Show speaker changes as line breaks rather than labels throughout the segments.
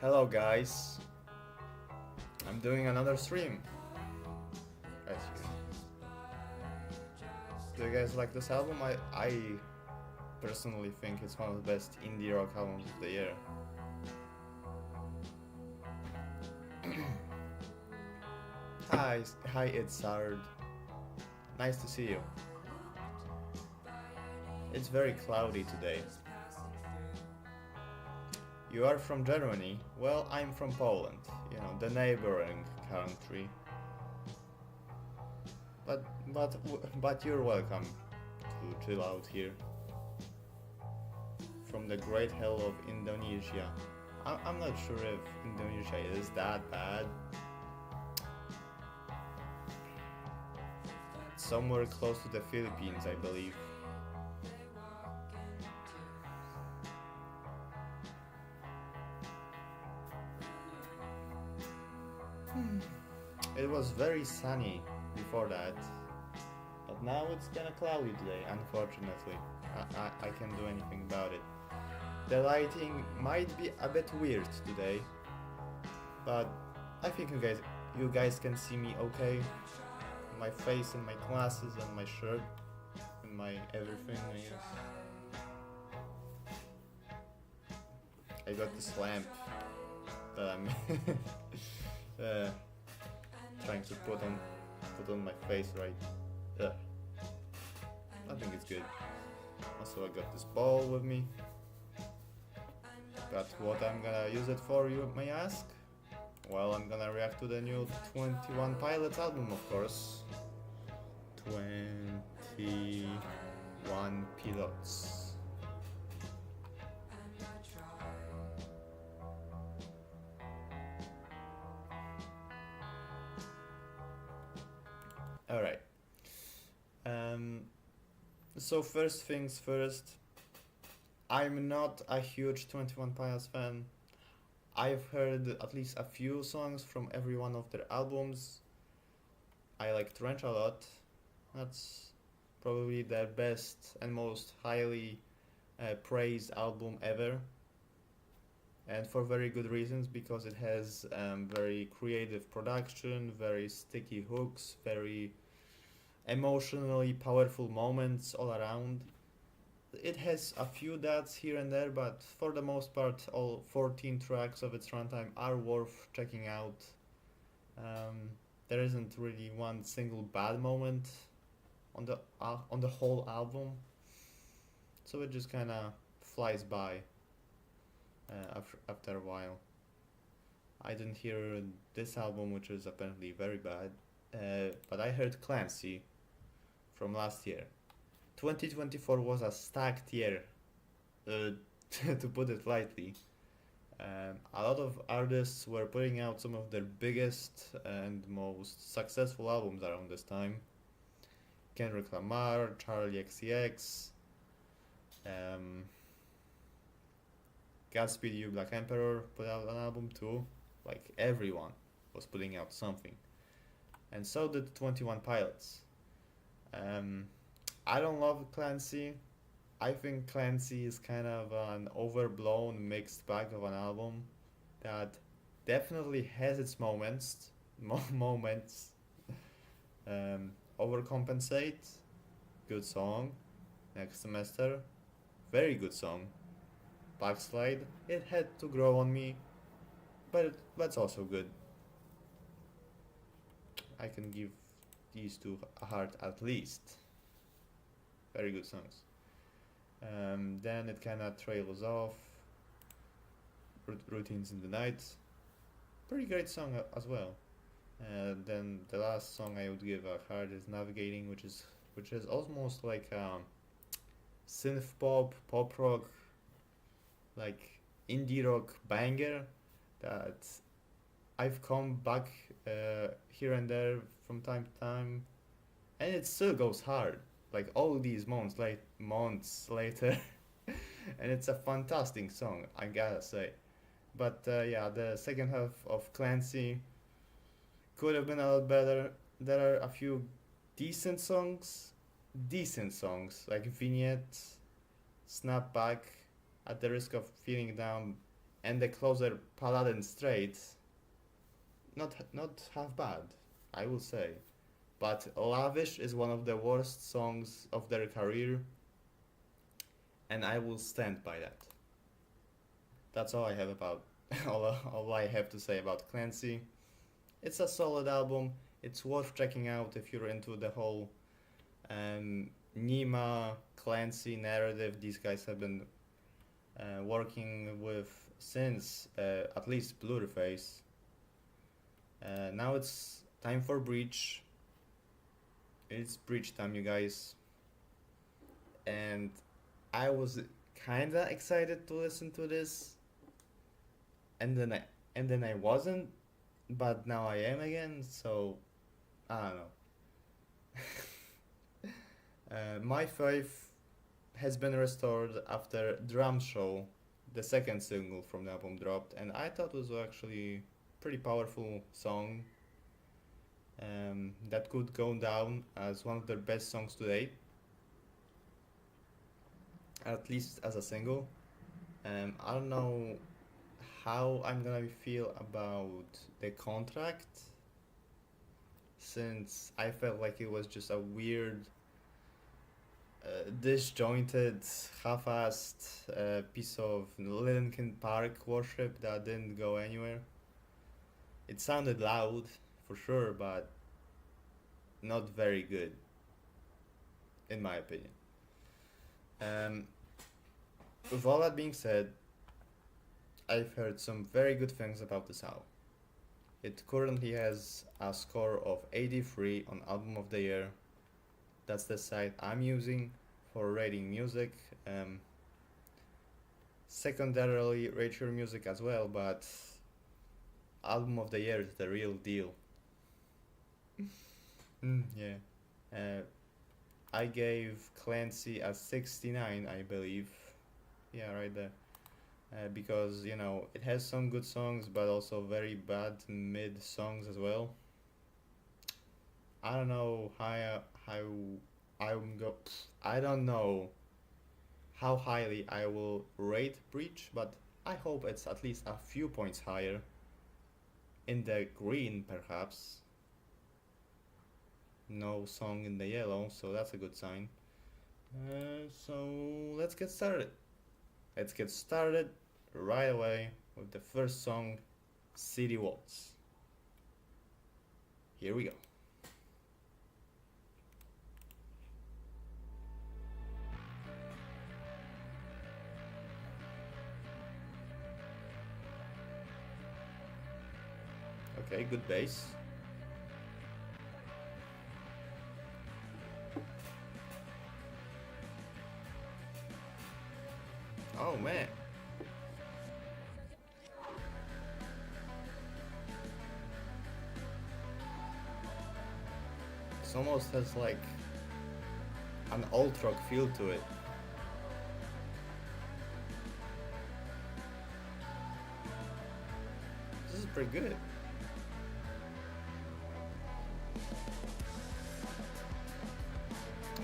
Hello guys, I'm doing another stream. As usual. Do you guys like this album? I personally think it's one of the best indie rock albums of the year. Hi, it's Sard. Nice to see you. It's very cloudy today. You are from Germany? Well, I'm from Poland, the neighboring country. But you're welcome to chill out here. From the great hell of Indonesia. I'm not sure if Indonesia is that bad. Somewhere close to the Philippines, I believe. It was very sunny before that, but now it's kinda cloudy today, unfortunately. I can't do anything about it. The lighting might be a bit weird today, but I think you guys can see me okay. My face and my glasses and my shirt and my everything. I guess. I got this lamp that I'm uh, trying to put on my face right. I think it's good. Also, I got this ball with me. But what I'm gonna use it for, you may ask? Well, I'm gonna react to the new 21 Pilots album, of course. 21 Pilots. Alright. So first things first, I'm not a huge 21 Pilots fan. I've heard at least a few songs from every one of their albums. I like Trench a lot. That's probably their best and most highly praised album ever. And for very good reasons, because it has very creative production, very sticky hooks, very emotionally powerful moments all around. It has a few dads here and there, but for the most part, all 14 tracks of its runtime are worth checking out. There isn't really one single bad moment on the whole album, so it just kind of flies by after a while. I didn't hear this album, which is apparently very bad, but I heard Clancy from last year. 2024 was a stacked year, to put it lightly. A lot of artists were putting out some of their biggest and most successful albums around this time. Kendrick Lamar, Charlie XCX, Godspeed You Black Emperor put out an album too. Like everyone was putting out something. And so did 21 Pilots. I don't love Clancy. I think Clancy is kind of an overblown mixed bag of an album that definitely has its moments. Moments. Overcompensate. Good song. Next Semester. Very good song. Backslide. It had to grow on me, but that's also good. I can give these two a heart at least. Very good songs. Then it kind of trails off. Routines in the Night. Pretty great song as well. Then the last song I would give a heart is Navigating, which is almost like synth pop rock, like indie rock banger that I've come back here and there from time to time, and it still goes hard. Like all these months later, and it's a fantastic song, I gotta say. But yeah, the second half of Clancy could have been a lot better. There are a few decent songs like Vignette, Snap Back, At the Risk of Feeling Down, and the closer Paladin Strait. Not half bad, I will say. But Lavish is one of the worst songs of their career, and I will stand by that. That's all I have about all I have to say about Clancy. It's a solid album. It's worth checking out if you're into the whole Nima Clancy narrative these guys have been working with since at least Blueface. Now it's time for Breach. It's Breach time, you guys. And I was kinda excited to listen to this, and then I wasn't, but now I am again. So I don't know. My faith has been restored after Drum Show, the second single from the album dropped, and I thought it was actually pretty powerful song that could go down as one of their best songs to date, at least as a single. I don't know how I'm gonna feel about the contract, since I felt like it was just a weird, disjointed, half-assed piece of Linkin Park worship that didn't go anywhere. It sounded loud, for sure, but not very good, in my opinion. Um, with all that being said, I've heard some very good things about this album. It currently has a score of 83 on Album of the Year. That's the site I'm using for rating music. Um, Secondarily, rate your music as well, but Album of the Year is the real deal. Yeah. Uh, I gave Clancy a 69, I believe. Yeah, right there. Because, it has some good songs, but also very bad mid songs as well. I don't know how I'm go. I don't know how highly I will rate Breach, but I hope it's at least a few points higher. In the green, perhaps. No song in the yellow, so that's a good sign. So let's get started. Let's get started right away with the first song, City Walls. Here we go. Okay, good bass. Oh man. It almost has like an alt rock feel to it. This is pretty good.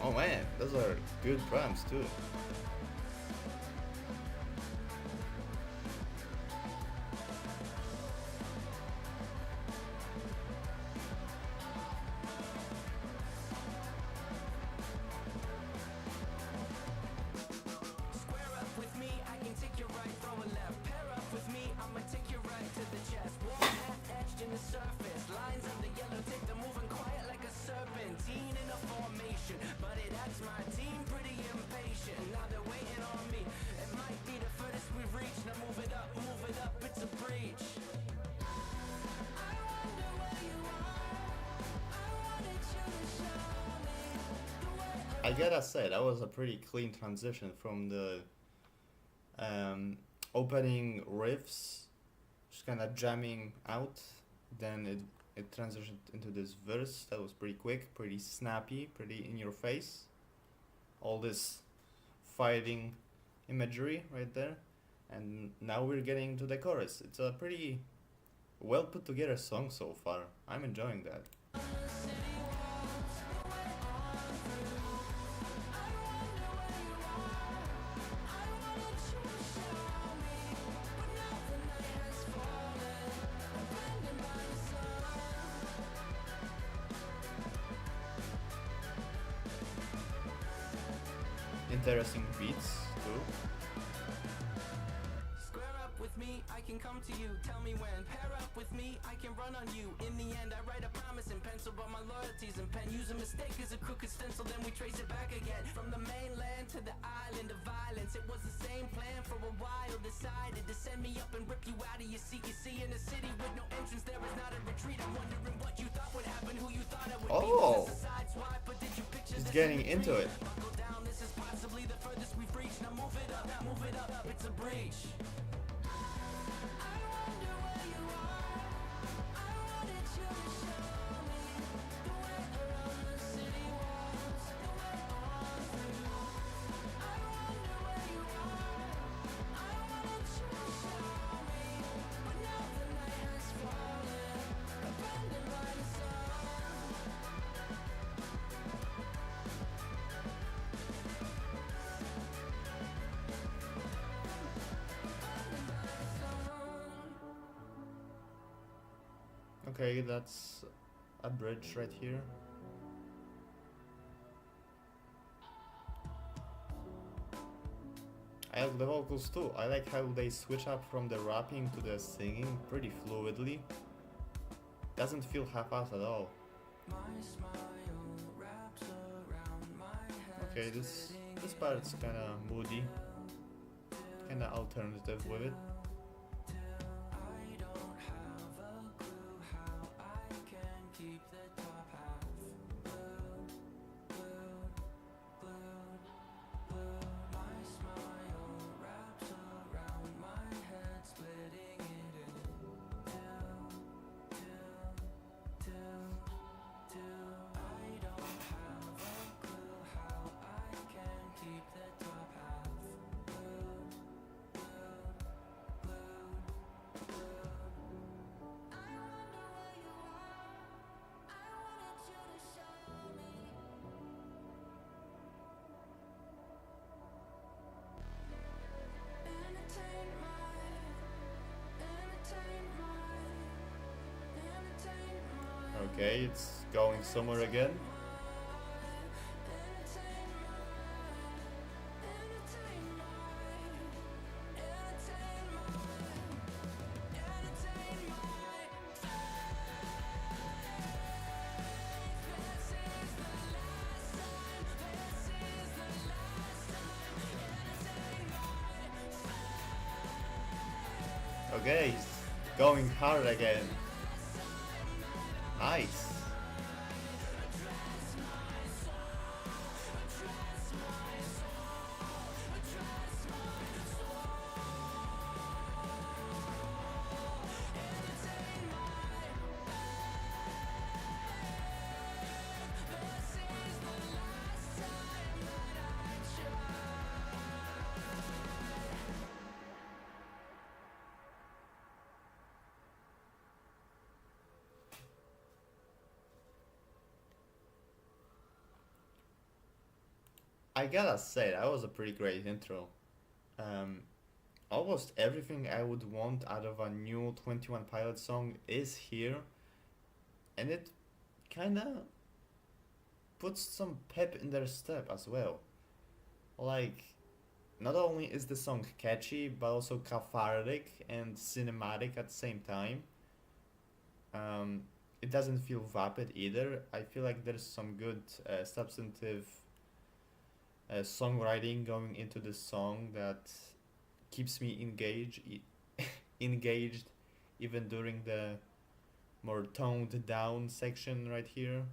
Oh man, those are good drums too. I gotta say, that was a pretty clean transition from the opening riffs, just kind of jamming out. Then it transitioned into this verse that was pretty quick, pretty snappy, pretty in your face. All this fighting imagery right there. And now we're getting to the chorus. It's a pretty well put together song so far. I'm enjoying that. Interesting beats too.
Square up with me, I can come to you. Tell me when. Pair up with me, I can run on you. In the end, I write a promise in pencil, but my loyalty's in pen. Use a mistake as a crooked stencil, then we trace it back again. From the mainland to the island of violence, it was the same plan for a while. Decided to send me up and rip you out of your seat. You see, in a city with no entrance, there is not a retreat. I'm wondering what you thought would happen, who you thought I would be.
Oh,
Was this a sideswipe, but did you picture
he's
this
getting
in a
into
dream?
it.
Buckle down, this is possibly the furthest we've reached. Now move it up, it's a breach.
Okay, that's a bridge right here. I like the vocals too. I like how they switch up from the rapping to the singing pretty fluidly. Doesn't feel half-assed at all. Okay, this part's kinda moody, kinda alternative with it. Okay, it's going somewhere again. Okay, he's going hard again. Nice. I gotta say, that was a pretty great intro. Um, Almost everything I would want out of a new 21 Pilots song is here, and it kinda puts some pep in their step as well. Like, not only is the song catchy, but also cathartic and cinematic at the same time. Um, it doesn't feel vapid either. I feel like there's some good substantive songwriting going into the song that keeps me engaged even during the more toned down section right here.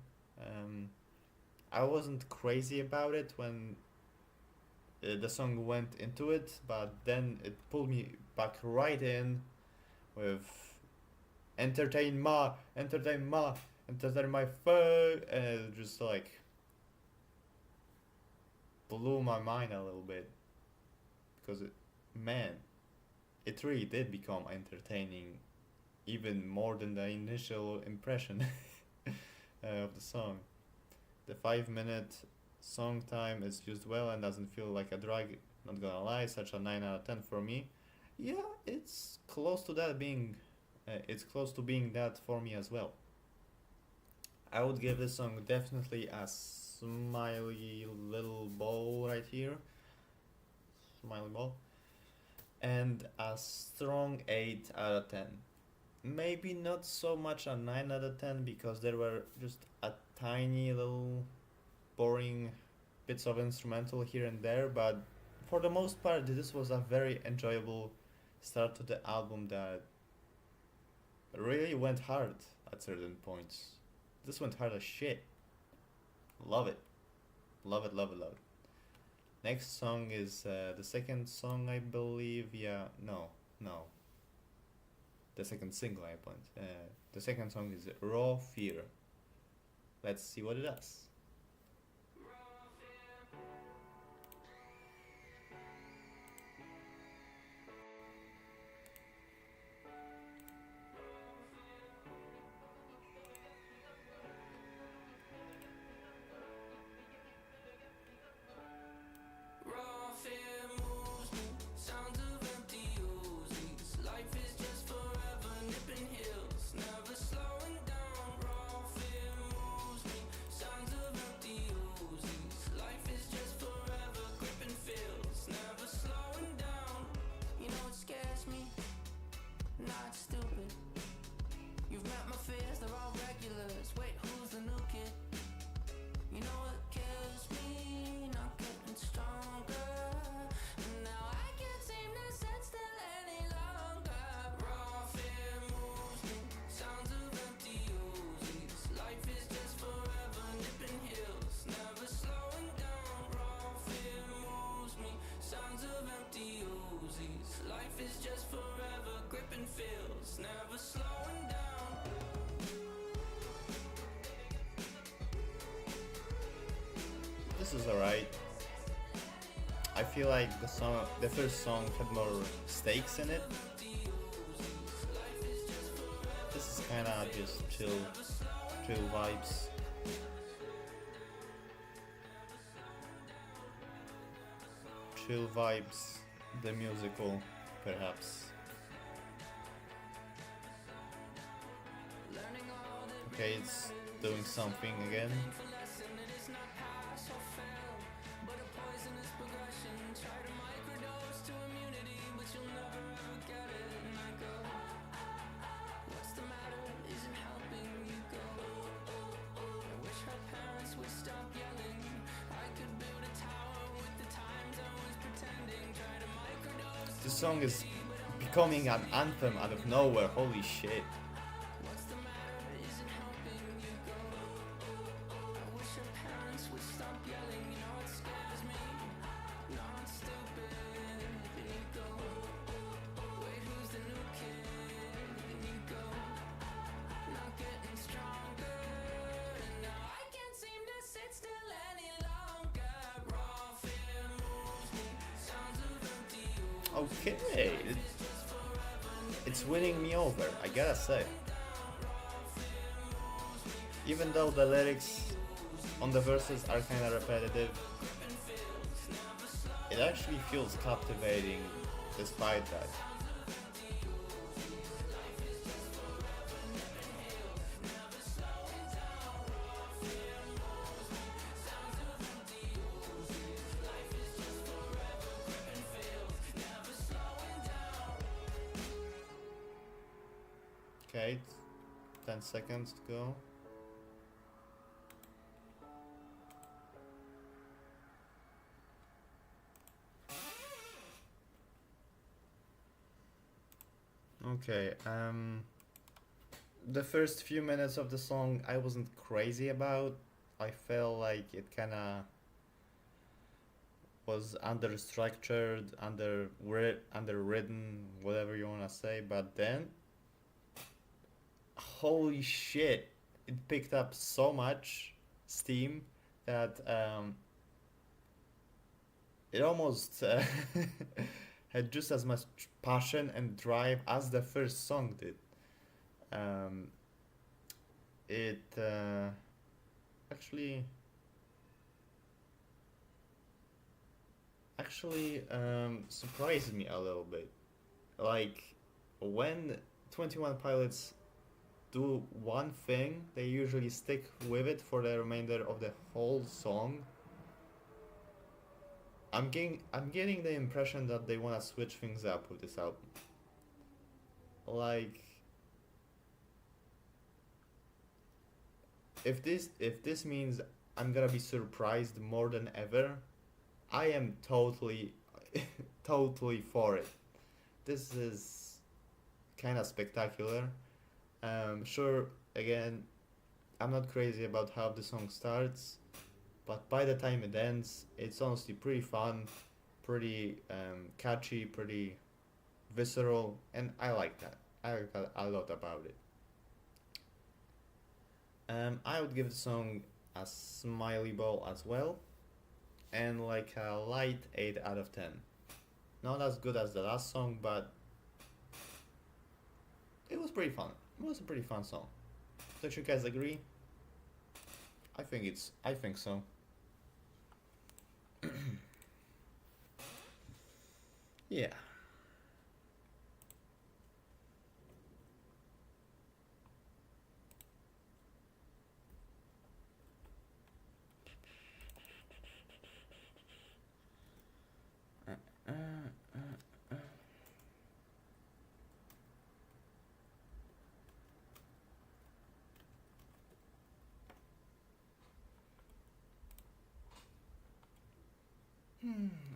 Um, I wasn't crazy about it when the song went into it, but then it pulled me back right in with entertain my foe, and it just like blew my mind a little bit because man, it really did become entertaining even more than the initial impression of the song. The 5 minute song time is used well and doesn't feel like a drag, not gonna lie, such a 9 out of 10 for me. Yeah, it's close to that being, it's close to being that for me as well. I would give this song definitely a smiley little ball right here. Smiley ball. And a strong 8 out of 10. Maybe not so much a 9 out of 10 because there were just a tiny little boring bits of instrumental here and there, but for the most part, this was a very enjoyable start to the album that really went hard at certain points. This went hard as shit. Love it. Love it, love it, love it. Next song is the second song, I believe. Yeah, no. The second single, I point. The second song is Raw Fear. Let's see what it does.
Raw fear moves me, sounds of empty Uzis. Life is just forever nipping hills, never slowing Uzis. Life is just forever, gripping feels, never slowing down.
This is alright. I feel like the first song had more stakes in it. This is kinda just chill vibes. Chill vibes, the musical, perhaps. Okay, it's doing something again. This song is becoming an anthem out of nowhere, holy shit. Okay, it's winning me over, I gotta say. Even though the lyrics on the verses are kinda repetitive, it actually feels captivating despite that. Okay, 10 seconds to go. Okay, the first few minutes of the song I wasn't crazy about. I felt like it kinda was under-structured, underwritten, whatever you wanna say, but then holy shit, it picked up so much steam that it almost had just as much passion and drive as the first song did. It actually surprised me a little bit. Like when 21 Pilots do one thing, they usually stick with it for the remainder of the whole song. I'm getting the impression that they wanna switch things up with this album. Like if this means I'm gonna be surprised more than ever, I am totally totally for it. This is kinda spectacular. Sure, again, I'm not crazy about how the song starts, but by the time it ends, it's honestly pretty fun, pretty catchy, pretty visceral, and I like that. I like that a lot about it. I would give the song a smiley ball as well, and like a light 8 out of 10. Not as good as the last song, but it was pretty fun. It was a pretty fun song. Don't you guys agree? I think so. Yeah.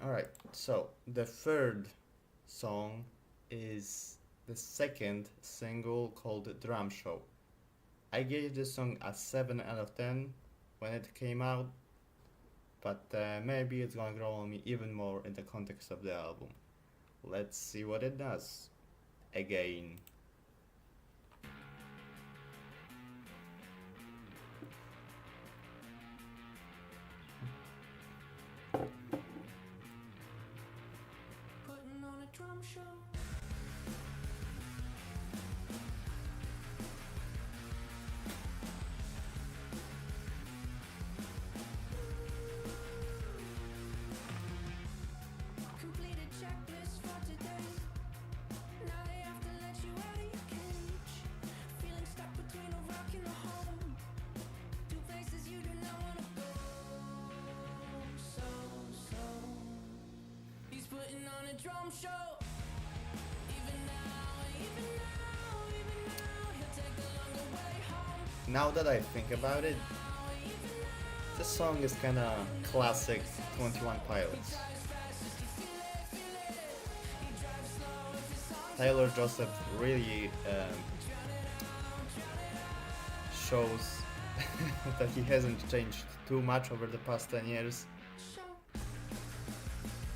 Alright, so the third song is the second single called Drum Show. I gave this song a 7 out of 10 when it came out, but maybe it's gonna grow on me even more in the context of the album. Let's see what it does. Again.
Putting on a drum show. Completed checklist for today. Now they have to let you out of your cage. Feeling stuck between a rock and a home. Two places you do not want to go. So he's putting on a drum show. Even now, he'll take the longer way home.
Now that I think about it, this song is kinda classic 21 Pilots. Tyler Joseph really shows that he hasn't changed too much over the past 10 years,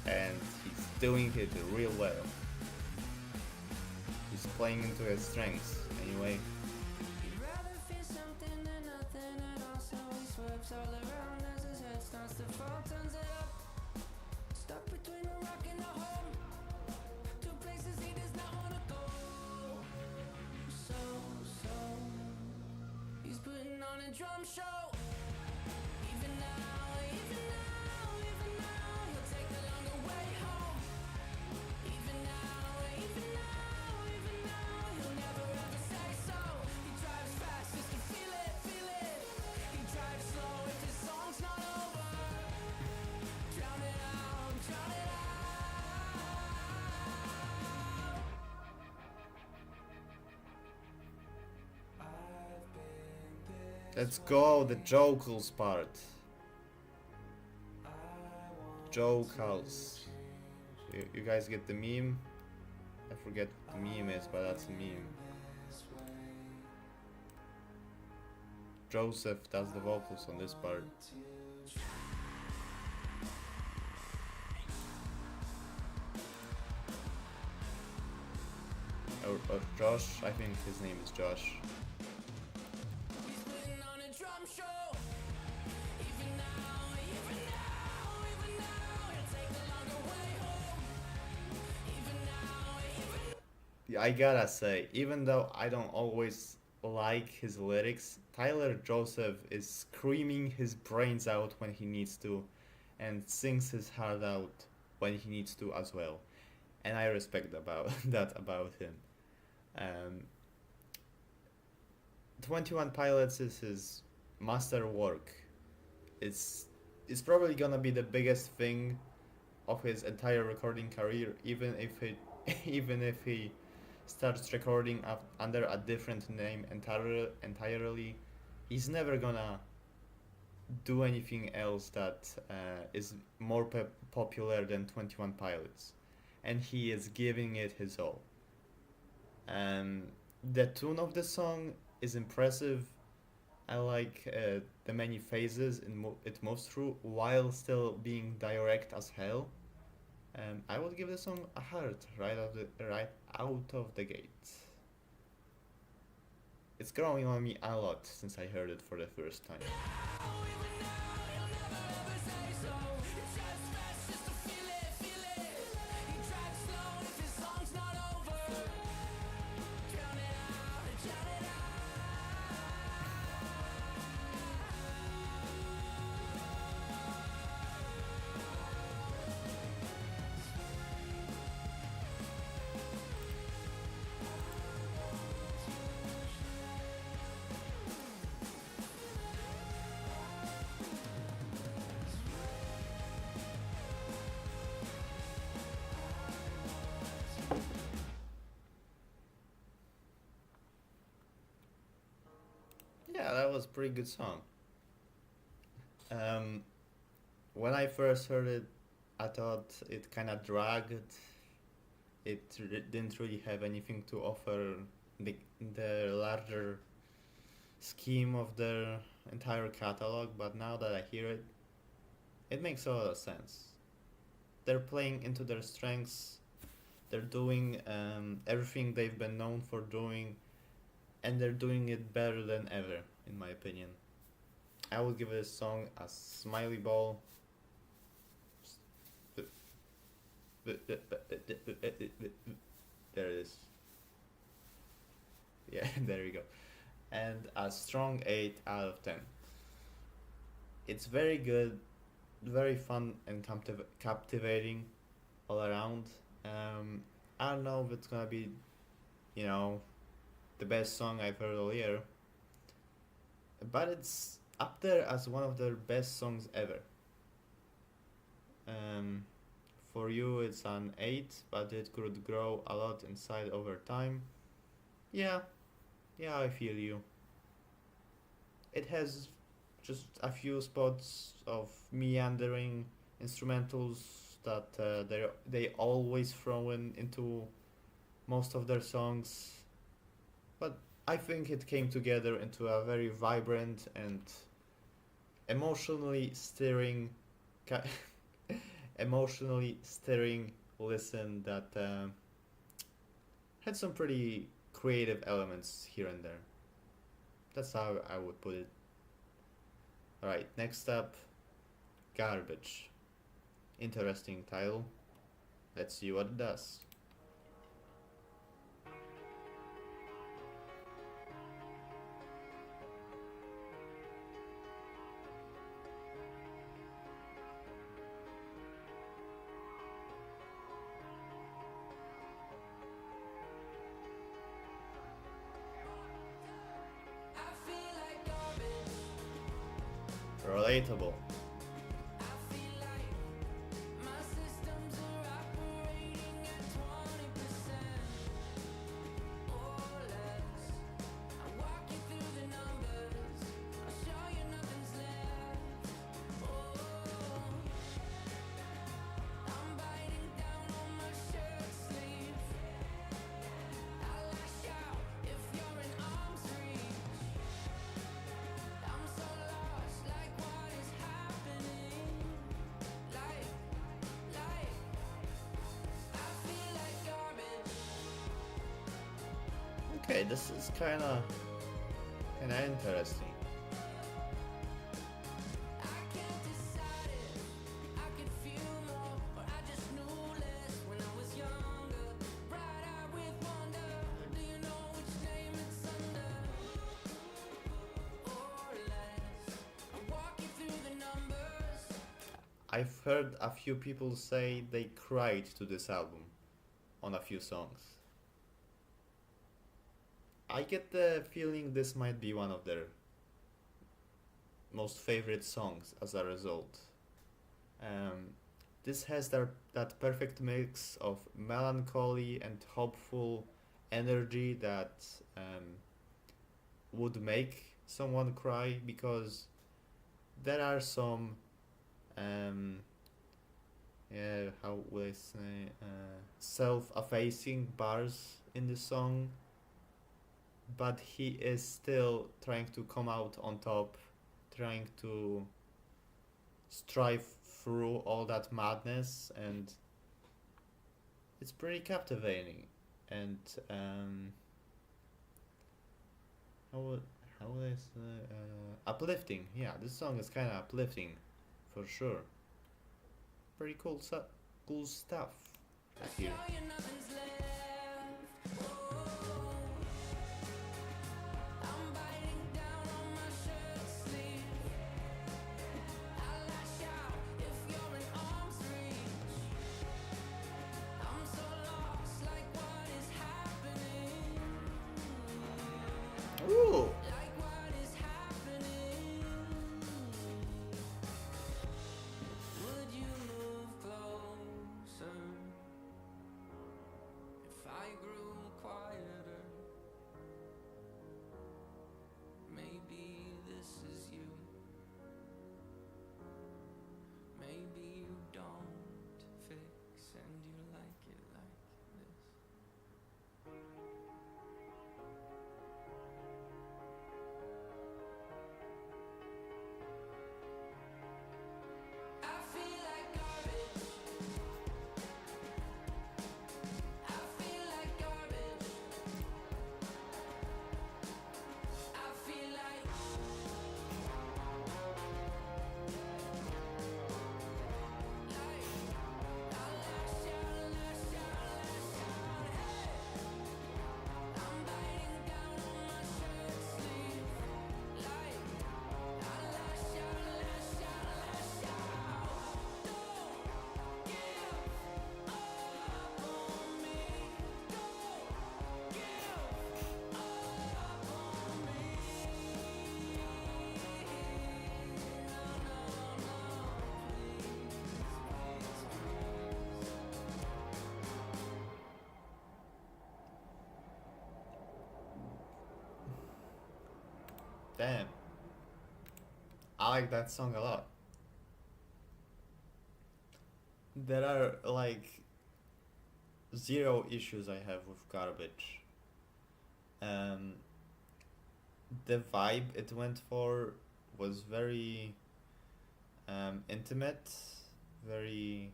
and he's doing it real well. He's playing into his strengths anyway.
He'd rather feel something than nothing at all, so he swerves all around as his head starts to fall, turns it up. Stuck between a rock and a home. Two places he does not want to go. So he's putting on a drum show. Even now, he'll take the longer way home. Even now, he'll never ever say so. He drives fast just to feel it. He drives slow if his song's not over. Drown it out.
Let's go, the Jokels part. Jokels. You guys get the meme? I forget what the meme is, but that's a meme. Joseph does the vocals on this part. Or Josh, I think his name is Josh.
He's putting on a drum show. Even now, he'll take the longer way home. Even now.
Yeah, I gotta say, even though I don't always like his lyrics, Tyler Joseph is screaming his brains out when he needs to, and sings his heart out when he needs to as well, and I respect about that about him. 21 Pilots is his master work. It's probably gonna be the biggest thing of his entire recording career, even if he starts recording under a different name entirely. He's never gonna do anything else that is more popular than 21 Pilots, and he is giving it his all. The tune of the song is impressive. I like the many phases it moves through while still being direct as hell. I would give the song a heart right out of the gate. It's growing on me a lot since I heard it for the first time. Yeah, that was a pretty good song. When I first heard it, I thought it kind of dragged. Didn't really have anything to offer the larger scheme of their entire catalog, but now that I hear it, it makes a lot of sense. They're playing into their strengths, They're doing everything they've been known for doing, and they're doing it better than ever, in my opinion. I would give this song a smiley ball. There it is. Yeah, there you go. And a strong 8 out of 10. It's very good, very fun and captivating all around. I don't know if it's gonna be, you know, the best song I've heard all year, but it's up there as one of their best songs ever. For you, it's an 8, but it could grow a lot inside over time. Yeah, yeah, I feel you. It has just a few spots of meandering instrumentals that they always throw into most of their songs, but I think it came together into a very vibrant and emotionally stirring, emotionally stirring listen that had some pretty creative elements here and there. That's how I would put it. Alright, next up, Garbage. Interesting title. Let's see what it does. Relatable. Okay, this is kinda interesting. I've heard a few people say they cried to this album on a few songs. I get the feeling this might be one of their most favorite songs as a result. This has that perfect mix of melancholy and hopeful energy that would make someone cry, because there are some how would I say, self-effacing bars in the song, but he is still trying to come out on top, trying to strive through all that madness, and it's pretty captivating and how would I say, uplifting. Yeah, this song is kind of uplifting for sure. Pretty cool stuff here. Ooh. Damn. I like that song a lot. There are like zero issues I have with Garbage. Um, the vibe it went for was very intimate, very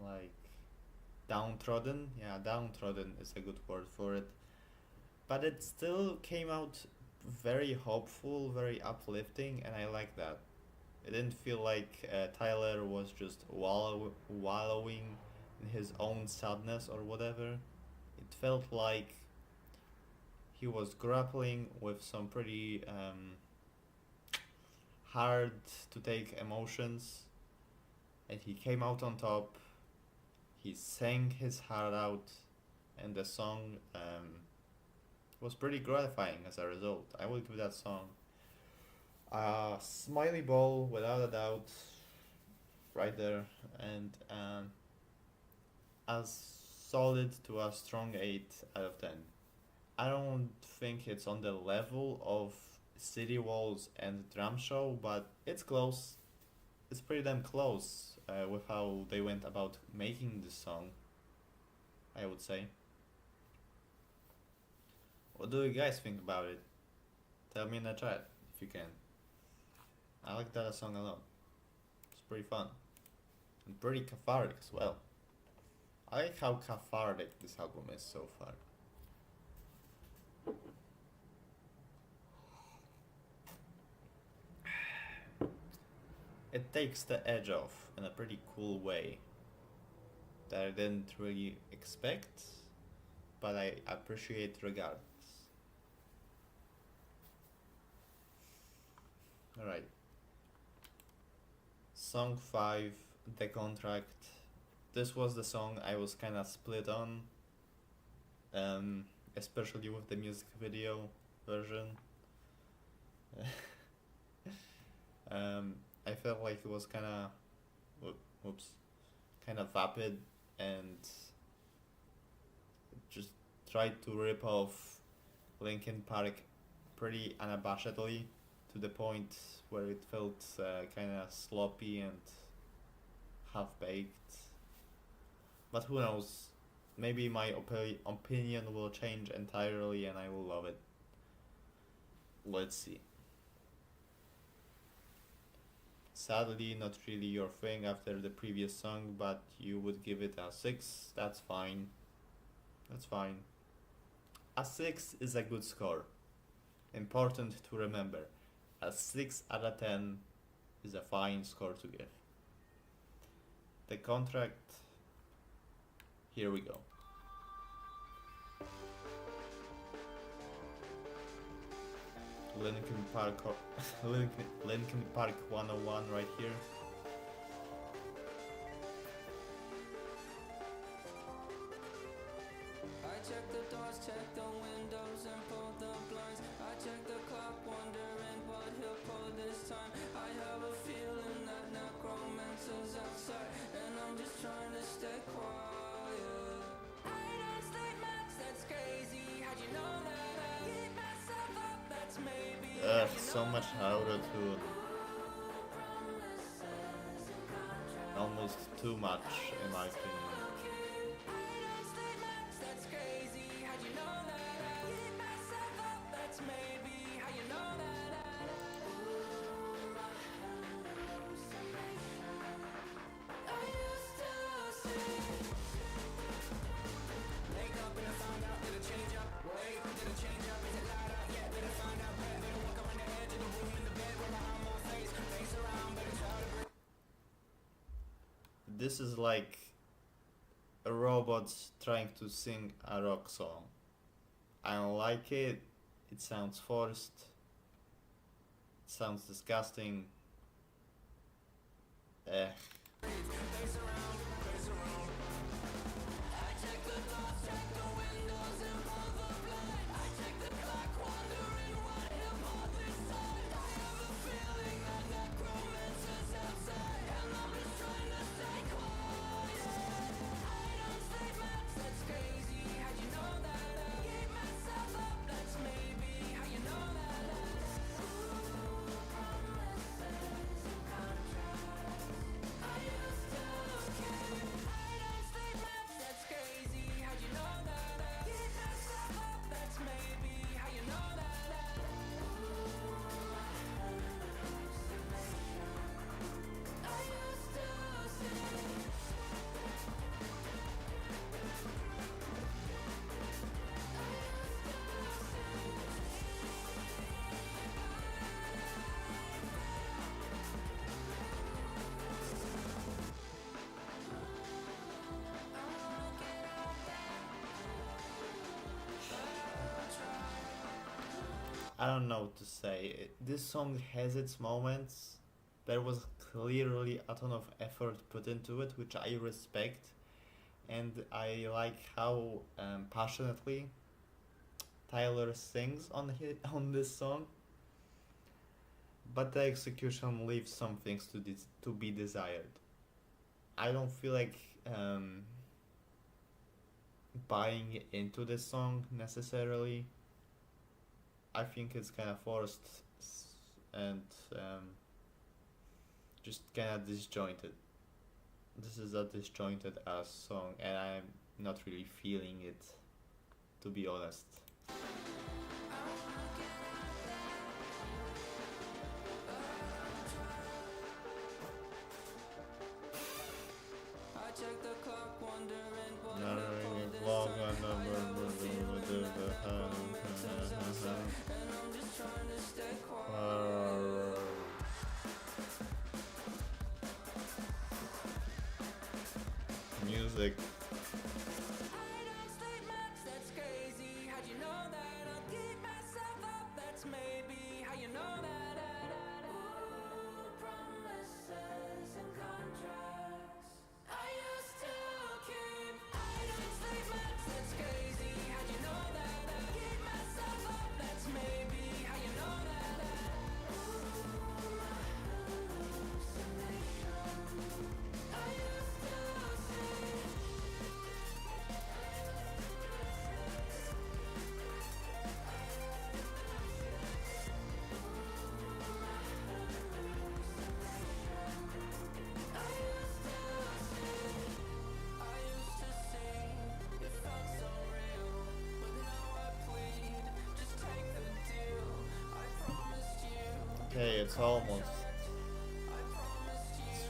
like downtrodden. Yeah, downtrodden is a good word for it. But it still came out very hopeful, very uplifting, and I like that. It didn't feel like Tyler was just wallowing in his own sadness or whatever. It felt like he was grappling with some pretty hard to take emotions, and he came out on top. He sang his heart out, and the song was pretty gratifying as a result. I will give that song a smiley ball without a doubt, right there, and as solid to a strong 8 out of 10. I don't think it's on the level of City Walls and Drum Show, but it's close. It's pretty damn close with how they went about making this song, I would say. What do you guys think about it? Tell me in the chat if you can. I like that song a lot. It's pretty fun. And pretty cathartic as well. I like how cathartic this album is so far. It takes the edge off in a pretty cool way that I didn't really expect, but I appreciate regardless. Alright. Song 5, The Contract. This was the song I was kinda split on, especially with the music video version. I felt like it was kinda, kinda vapid and just tried to rip off Linkin Park pretty unabashedly to the point where it felt kinda sloppy and half-baked. But who knows, maybe my opinion will change entirely and I will love it. Let's see. Sadly, not really your thing after the previous song, but you would give it a 6. That's fine. That's fine. A 6 is a good score. Important to remember. A 6 out of 10 is a fine score to give. The Contract. Here we go. Linkin Park, Linkin Park 101 right here.
I check the doors, check the windows, and pull the blinds. I check the clock, wondering what he'll pull this time. I have a feeling that necromancer's outside, and I'm just trying to stay quiet. I don't sleep much, that's crazy. How'd you know that? I keep myself up, that's maybe.
Ugh, so much auto-tune. Almost too much, in my opinion. This is like a robot trying to sing a rock song. I don't like it. It sounds forced. It sounds disgusting. I don't know what to say. This song has its moments. There was clearly a ton of effort put into it, which I respect, and I like how passionately Tyler sings on this song. But the execution leaves some things to be desired. I don't feel like um, buying into this song necessarily. I think it's kind of forced and just kind of disjointed. This is a disjointed ass song, and I'm not really feeling it, to be honest.
I check the clock, wondering what
Not
if all
really
this
vlog
time
on
I
number,
don't feel
but
the left promises outside, and I'm just trying to stay quiet.
Music.
I don't sleep much, that's crazy. How'd you know that? I'll keep myself up, that's maybe how you know that. Ooh, promises and contracts. I used to keep. I don't sleep much, that's crazy. How'd you know that? I'll keep myself up, that's maybe how you know that. Ooh, my hallucination. I used to see.
Okay, it's almost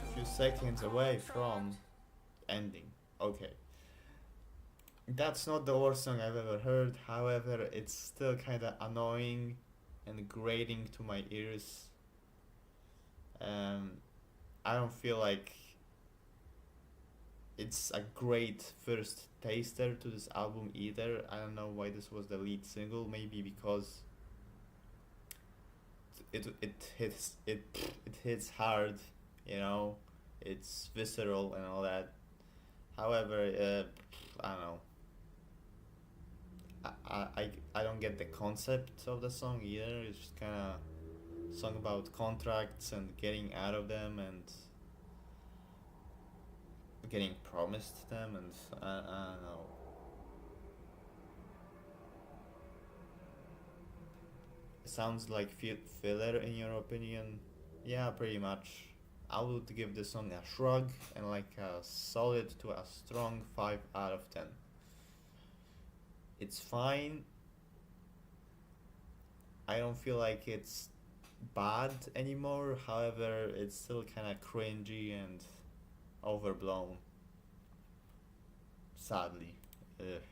a few seconds away from ending. Okay. That's not the worst song I've ever heard, however, it's still kinda annoying and grating to my ears. I don't feel like it's a great first taster to this album either. I don't know why this was the lead single, maybe because it hits hard, you know, it's visceral and all that. However, I don't know. I don't get the concept of the song either. It's just kind of song about contracts and getting out of them and getting promised them, and I don't know. Sounds like filler in your opinion? Yeah, pretty much. I would give this song a shrug and like a solid to a strong 5 out of 10. It's fine. I don't feel like it's bad anymore, however, it's still kind of cringy and overblown. Sadly. Ugh.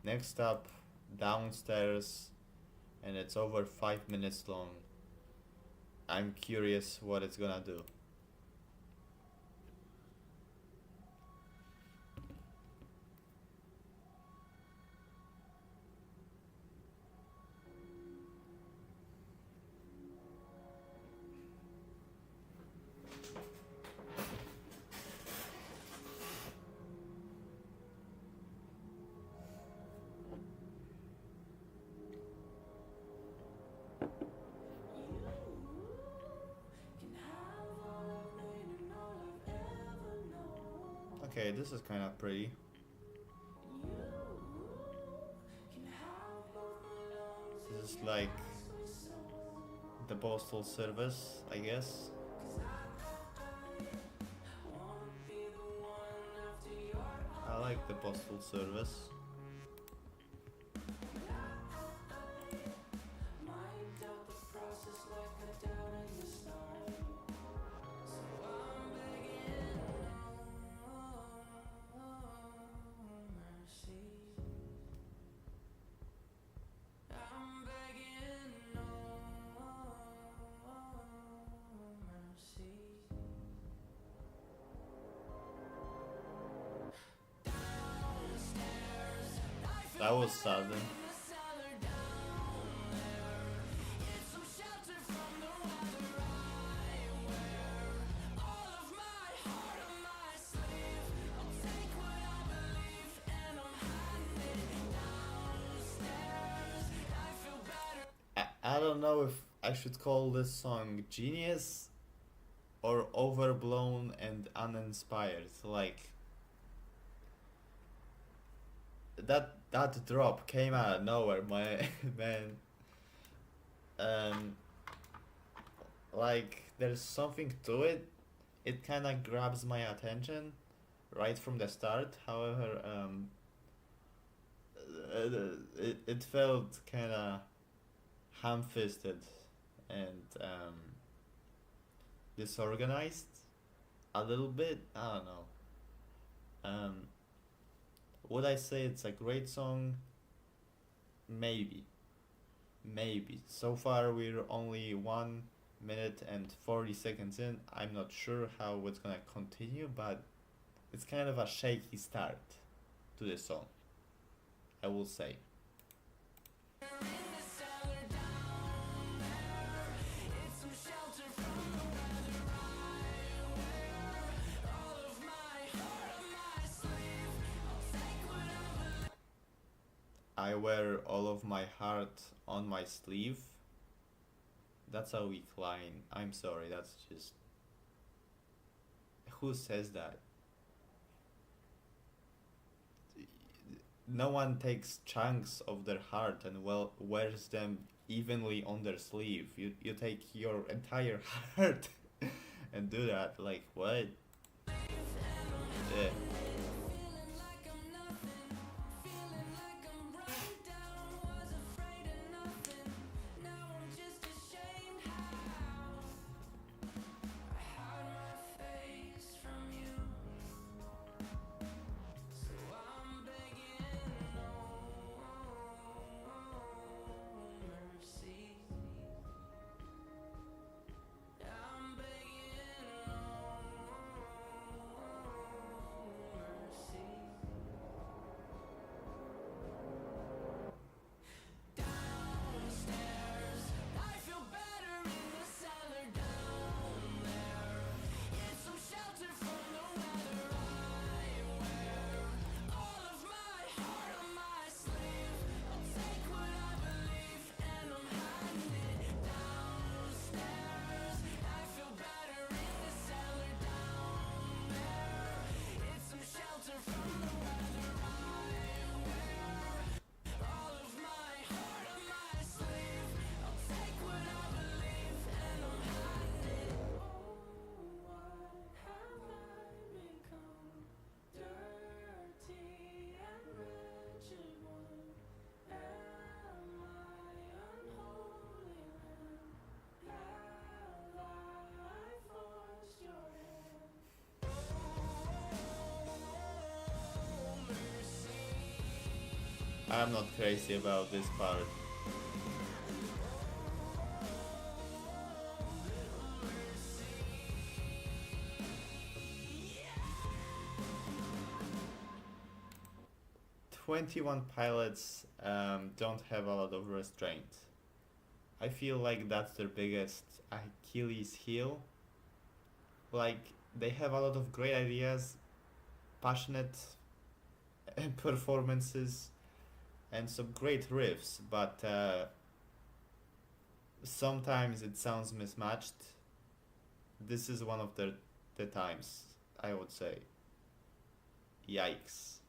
Next up, Downstairs, and it's over 5 minutes long. I'm curious what it's gonna do. Okay, this is kind of pretty. This is like the Postal Service, I guess. I like the Postal Service. That was sudden. don't know if I should call this song genius or overblown and uninspired. Like that drop came out of nowhere, my man. Um, like there's something to it. It kind of grabs my attention right from the start. However, it felt kind of ham-fisted and disorganized a little bit. I don't know. Um, would I say it's a great song? Maybe. Maybe. So far, we're only 1 minute and 40 seconds in. I'm not sure how it's gonna continue, but it's kind of a shaky start to the song, I will say. I wear all of my heart on my sleeve. That's a weak line. I'm sorry, that's just. Who says that? No one takes chunks of their heart and wears them evenly on their sleeve. You take your entire heart and do that. Like, what? Yeah. I'm not crazy about this part. "21 Pilots" don't have a lot of restraint. I feel like that's their biggest Achilles heel. Like, they have a lot of great ideas, passionate performances, and some great riffs, but sometimes it sounds mismatched. This is one of the times, I would say. Yikes.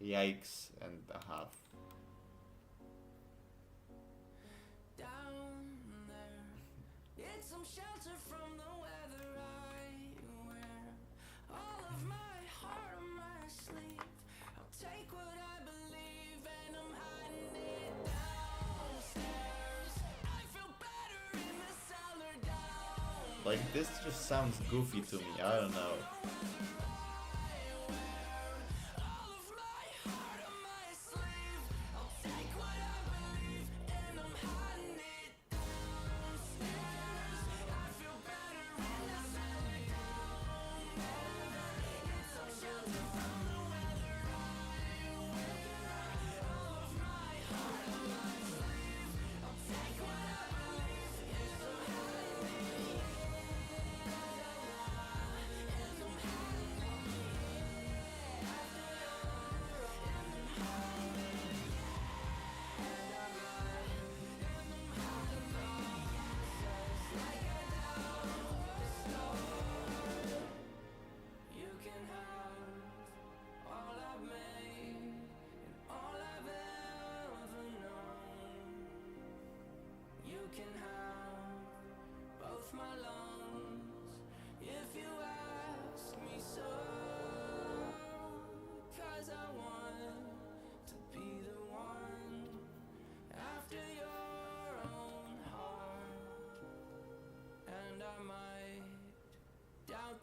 Yikes and a half.
Down there, it's some shelter from the weather I wear. All of my heart on my sleeve. I'll take what I believe and I'm hiding it downstairs. I feel better in the cellar down.
Like, this just sounds goofy to me, I don't know.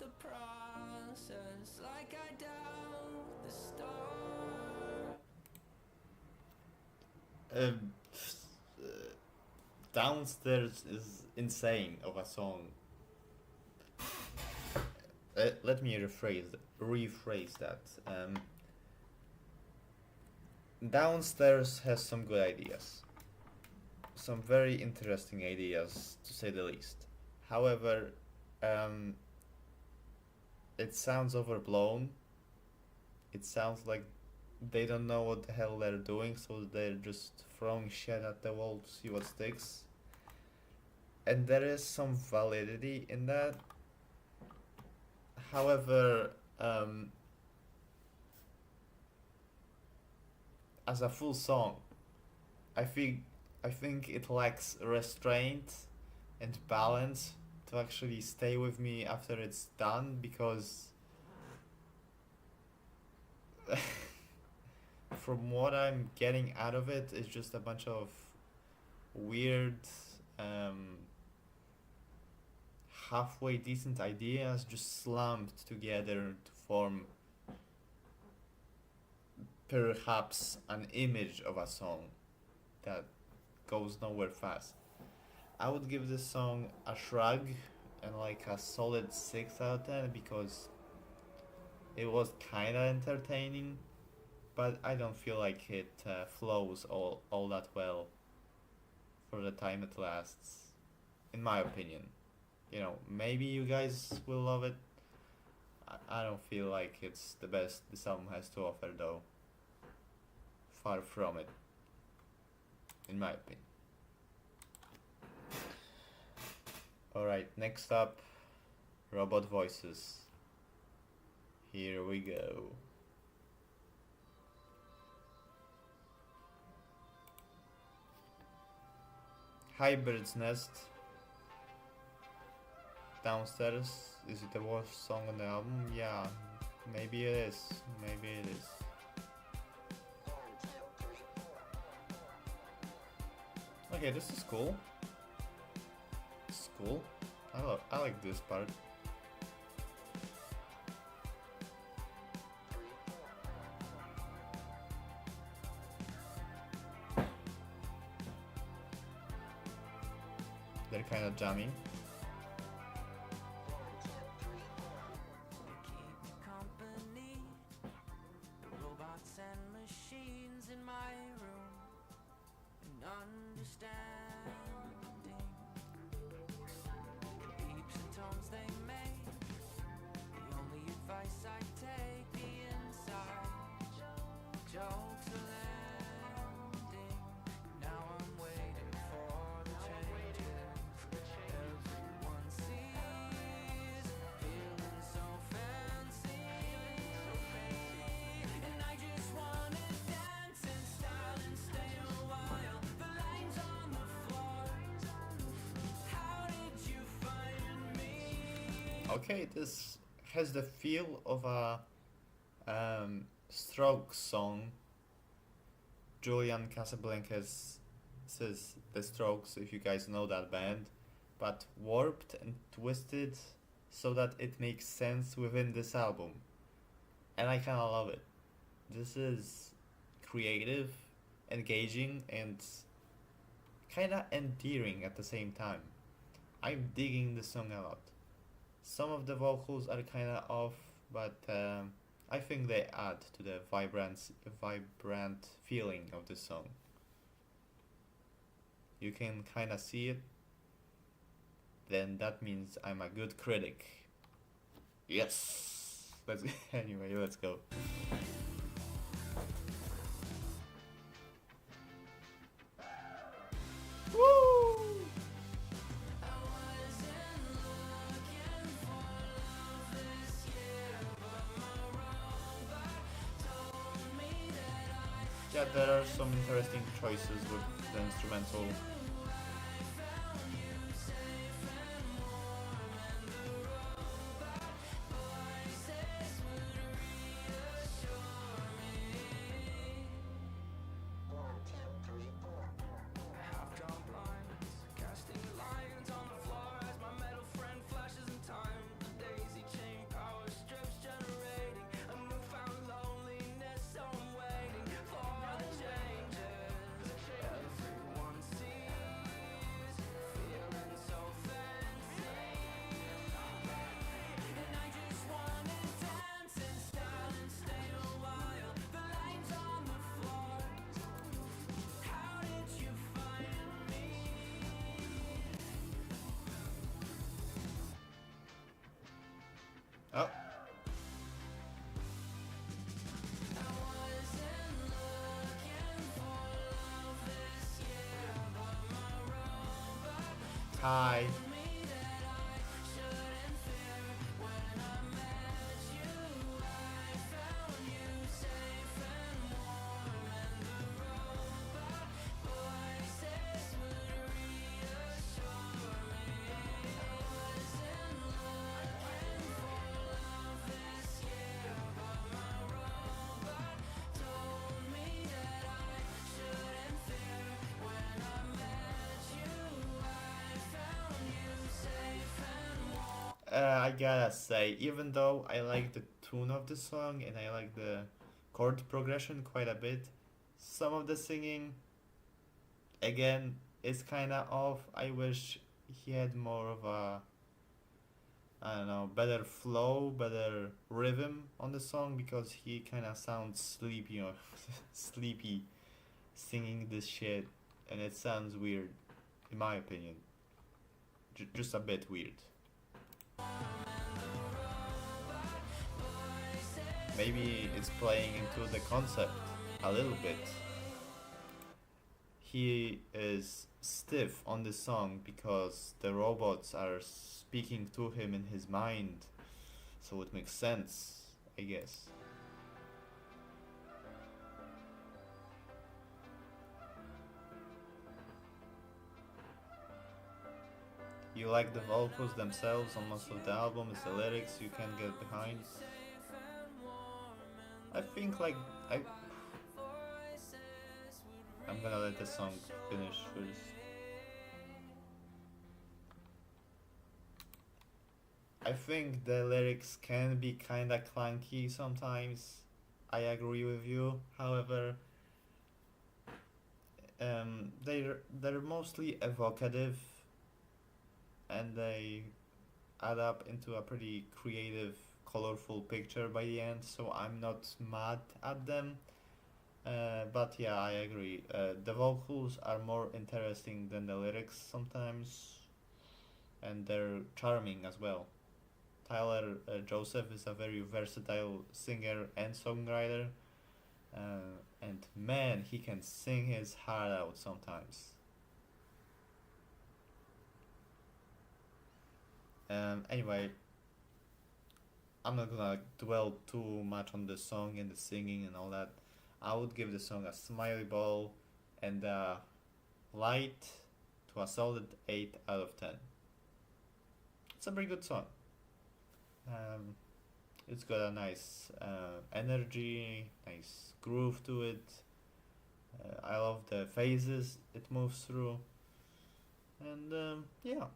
the process, like I doubt the start.
Um, Downstairs is insane of a song. Let me rephrase that. Downstairs has some good ideas, some very interesting ideas to say the least. However, um, it sounds overblown. It sounds like they don't know what the hell they're doing, so they're just throwing shit at the wall to see what sticks. And there is some validity in that. However, as a full song, I think it lacks restraint and balance to actually stay with me after it's done, because from what I'm getting out of it, it's just a bunch of weird, halfway decent ideas just slammed together to form perhaps an image of a song that goes nowhere fast. I would give this song a shrug and like a solid 6 out of 10, because it was kinda entertaining, but I don't feel like it flows all that well for the time it lasts, in my opinion. You know, maybe you guys will love it. I don't feel like it's the best this album has to offer, though. Far from it, in my opinion. Alright, next up, Robot Voices. Here we go. Hi Bird's Nest. Downstairs. Is it the worst song on the album? Yeah, maybe it is. Maybe it is. Okay, this is cool. It's cool. I like this part. They're kind of jammy. Okay, this has the feel of a Strokes song. Julian Casablancas says the Strokes, if you guys know that band, but warped and twisted so that it makes sense within this album. And I kinda love it. This is creative, engaging, and kinda endearing at the same time. I'm digging the song a lot. Some of the vocals are kinda off, but I think they add to the vibrant feeling of the song. You can kinda see it, then that means I'm a good critic. Yes! Anyway, let's go. Woo! Yeah, there are some interesting choices with the instrumental.
Casting lines on the floor as my metal friend flashes in time. The daisy chain
high. I gotta say, even though I like the tune of the song and I like the chord progression quite a bit, some of the singing, again, is kinda off. I wish he had more of a, I don't know, better flow, better rhythm on the song because he kinda sounds sleepy or sleepy singing this shit and it sounds weird, in my opinion. Just a bit weird. Maybe it's playing into the concept a little bit. He is stiff on the song because the robots are speaking to him in his mind, so it makes sense, I guess. You like the vocals themselves on most of the album, it's the lyrics you can get behind. I think like I'm gonna let the song finish first. I think the lyrics can be kinda clunky sometimes. I agree with you. However, they're mostly evocative, and they add up into a pretty creative, colorful picture by the end. So I'm not mad at them. But yeah, I agree. The vocals are more interesting than the lyrics sometimes, and they're charming as well. Tyler Joseph is a very versatile singer and songwriter, and man, he can sing his heart out sometimes. Anyway, I'm not gonna dwell too much on the song and the singing and all that. I would give the song a smiley ball and a light to a solid 8 out of 10. It's a pretty good song. It's got a nice energy, nice groove to it. I love the phases it moves through, and yeah,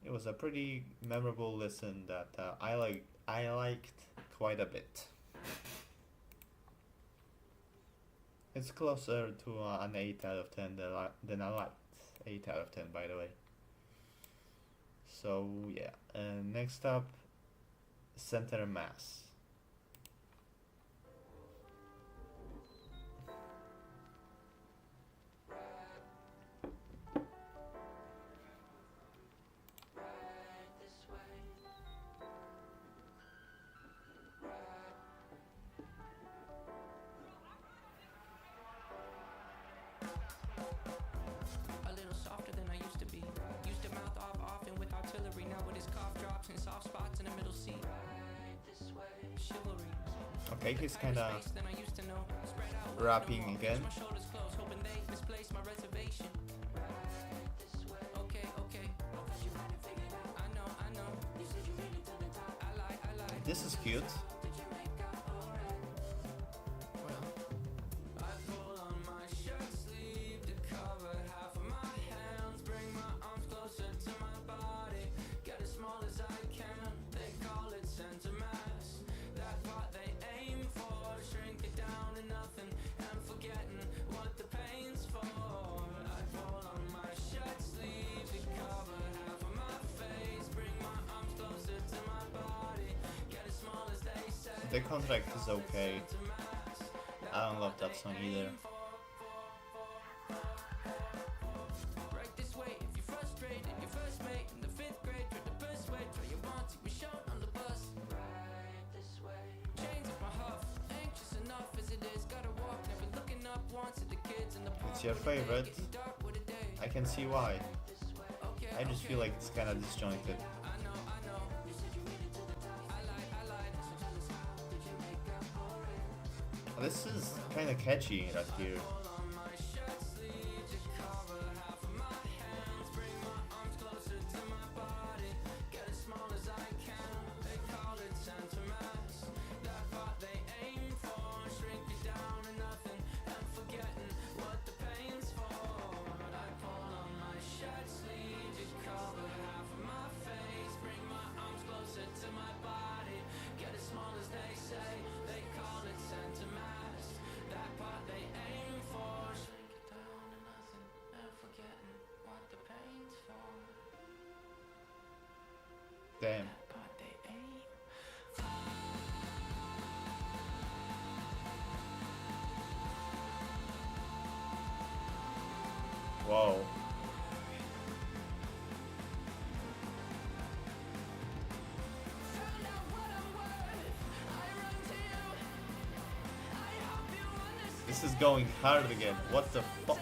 it was a pretty memorable listen that I liked quite a bit. It's closer to an 8 out of 10 than a light 8 out of 10, by the way. So yeah, next up, Center Mass.
A little softer than I used to be. Used to mouth off often with artillery. Now with his cough drops and soft spots in the middle seat. Chivalry.
Okay, he's kinda
Space than I used to know. Spread out.
rapping again.
My shoulders close, hoping they misplace my reservation. Okay, okay. I know, I know. I like.
This is cute.
Well, I pull on my shirt sleeve to cover half of my hands. Bring my arms closer to my body. Get as small as I can. They call it center mass. That part they aim for. Shrink it down to nothing and forgetting what the pain's for. I pull on my shirt sleeve to cover half of my face. Bring my arms closer to my body. Get as small as they say.
The contract is okay. I don't love that song either.
Right this way if you're frustrated. Your first mate in the 5th grade tried to persuade. Try you want to be shown on the bus. Right this way. Chains of my huff. Anxious enough as it is. Gotta walk. Never looking up once at the kids in the park.
It's your favorite.
Getting dark with a day.
I can see why.
Okay,
I just feel like it's kind of disjointed. This is kind of catchy right here. Damn. Whoa. This is going hard again. What the fuck?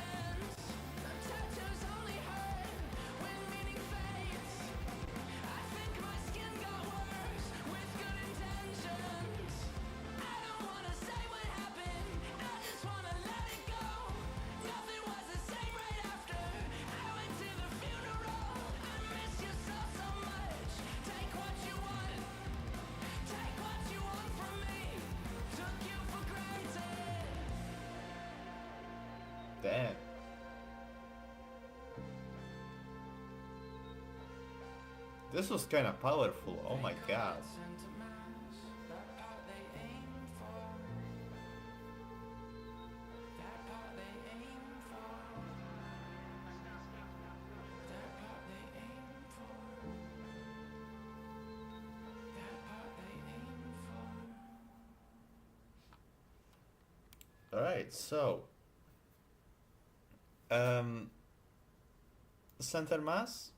Damn. This was kind of powerful. Oh my god. Alright, so center mass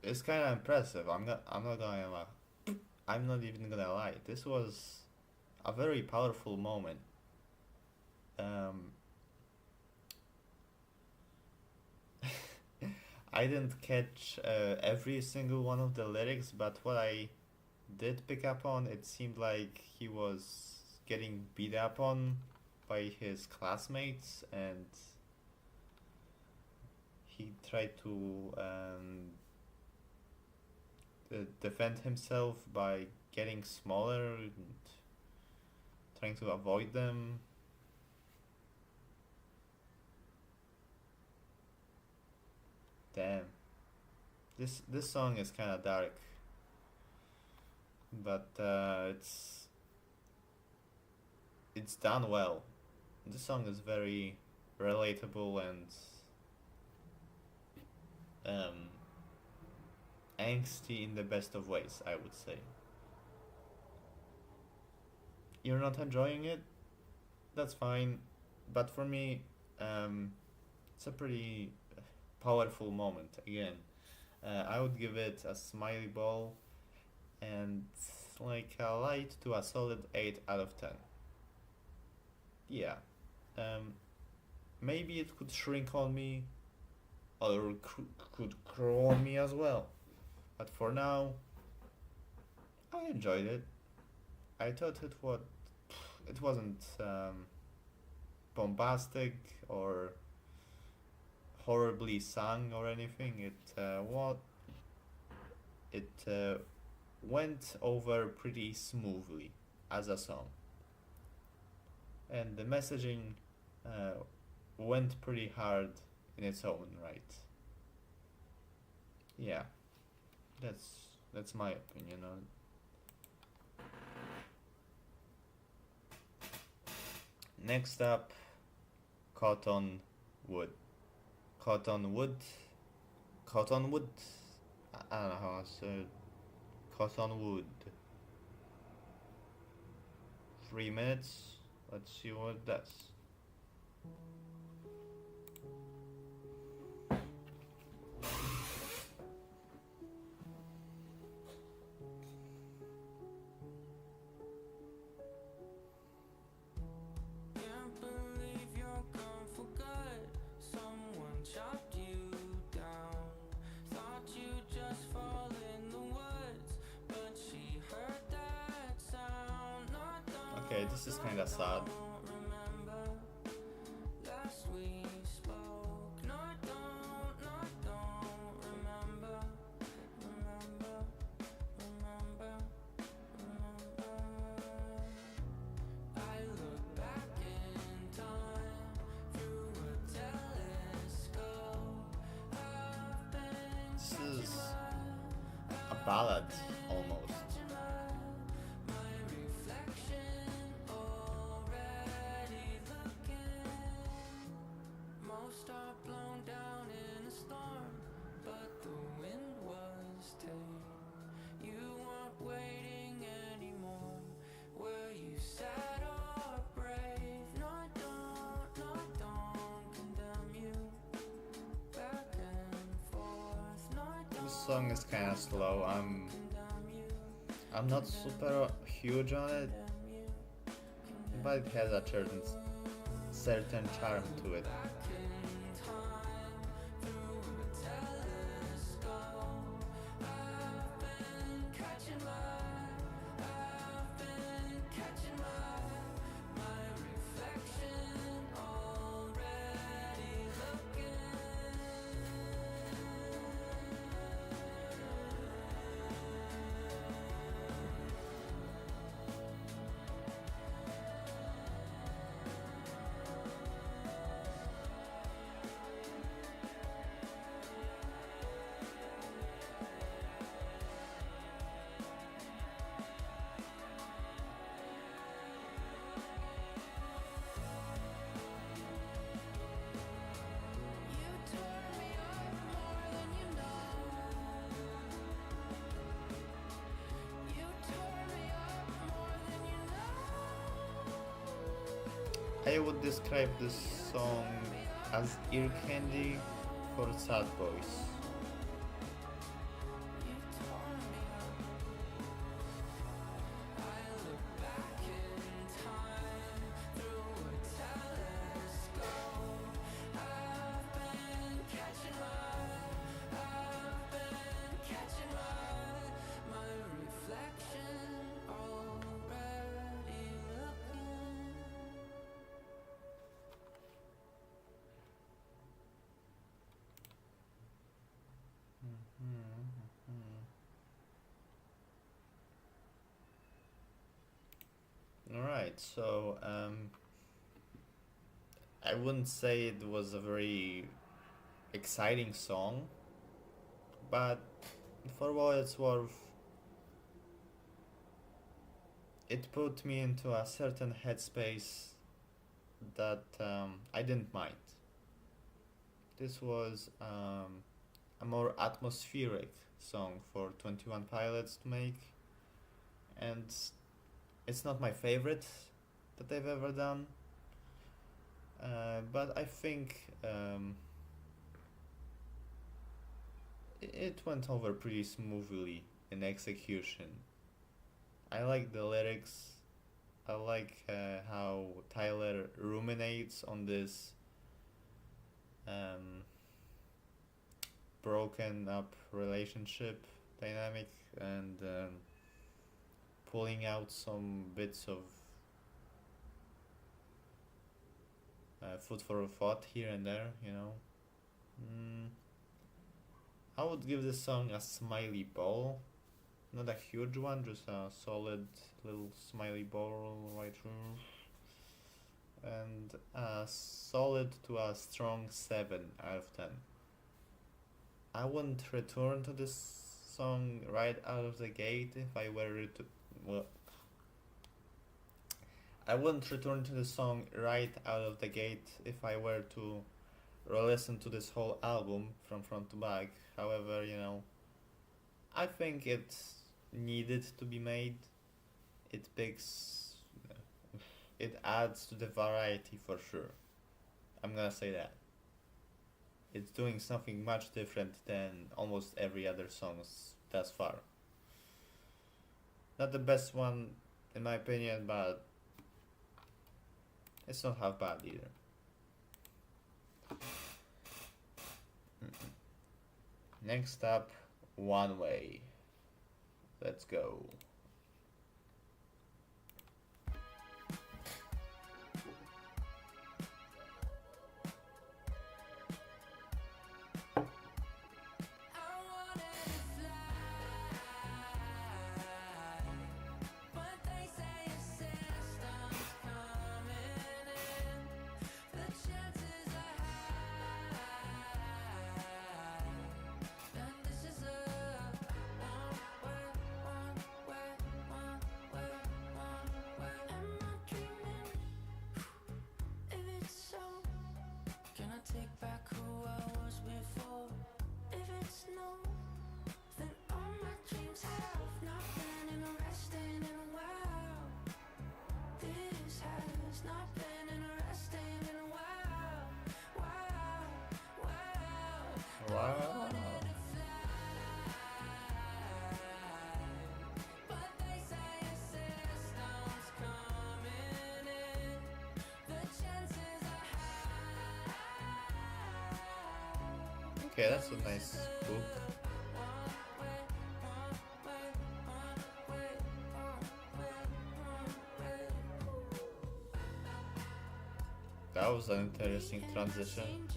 is kind of impressive. I'm not gonna lie. I'm not even gonna lie. This was a very powerful moment. I didn't catch every single one of the lyrics, but what I did pick up on, it seemed like he was getting beat up on by his classmates, and he tried to defend himself by getting smaller and trying to avoid them. Damn. This song is kind of dark, but it's done well. This song is very relatable and angsty in the best of ways, I would say. You're not enjoying it? That's fine, but for me, it's a pretty powerful moment. Again, I would give it a smiley ball and like a light to a solid 8 out of 10. Yeah, maybe it could shrink on me or could grow on me as well, but for now, I enjoyed it. I thought it wasn't bombastic or horribly sung or anything. It went over pretty smoothly as a song, and the messaging went pretty hard in its own right. Yeah, that's my opinion on it. Next up, Cotton Wood. Cotton Wood. Cotton Wood. I don't know how I say it. Cotton Wood. 3 minutes. Let's see what it does.
Can't believe you're gone for good. Someone chopped you down.
Okay, this is kinda sad.
Last we spoke. No, I don't, no, I don't remember, remember, remember, remember. I look back in time through a telescope. I've been
This is a ballad almost.
my reflection already looking. Most are blown down in a storm, but the wind was tame. You weren't waiting anymore. Were you sad or brave? No, I don't condemn you. Back and forth. No, I
This song is kinda slow. I'm not super huge on it, but it has a certain charm to it. I would describe this song as ear candy for sad boys. Alright, so I wouldn't say it was a very exciting song, but for what it's worth, it put me into a certain headspace that I didn't mind. This was a more atmospheric song for 21 Pilots to make, and it's not my favorite that they've ever done, but I think it went over pretty smoothly in execution. I like the lyrics. I like how Tyler ruminates on this broken up relationship dynamic and pulling out some bits of food for thought here and there, you know. I would give this song a smiley ball. Not a huge one, just a solid little smiley ball right through. And a solid to a strong 7 out of 10. I wouldn't return to this song right out of the gate if I were to. Well, I wouldn't return to the song right out of the gate if I were to re-listen to this whole album from front to back. However, you know, I think it needed to be made. It adds to the variety for sure. I'm gonna say that. It's doing something much different than almost every other songs thus far. Not the best one in my opinion, but it's not half bad either. Next up, One Way. Let's go. Okay, that's a nice book. That was an interesting transition.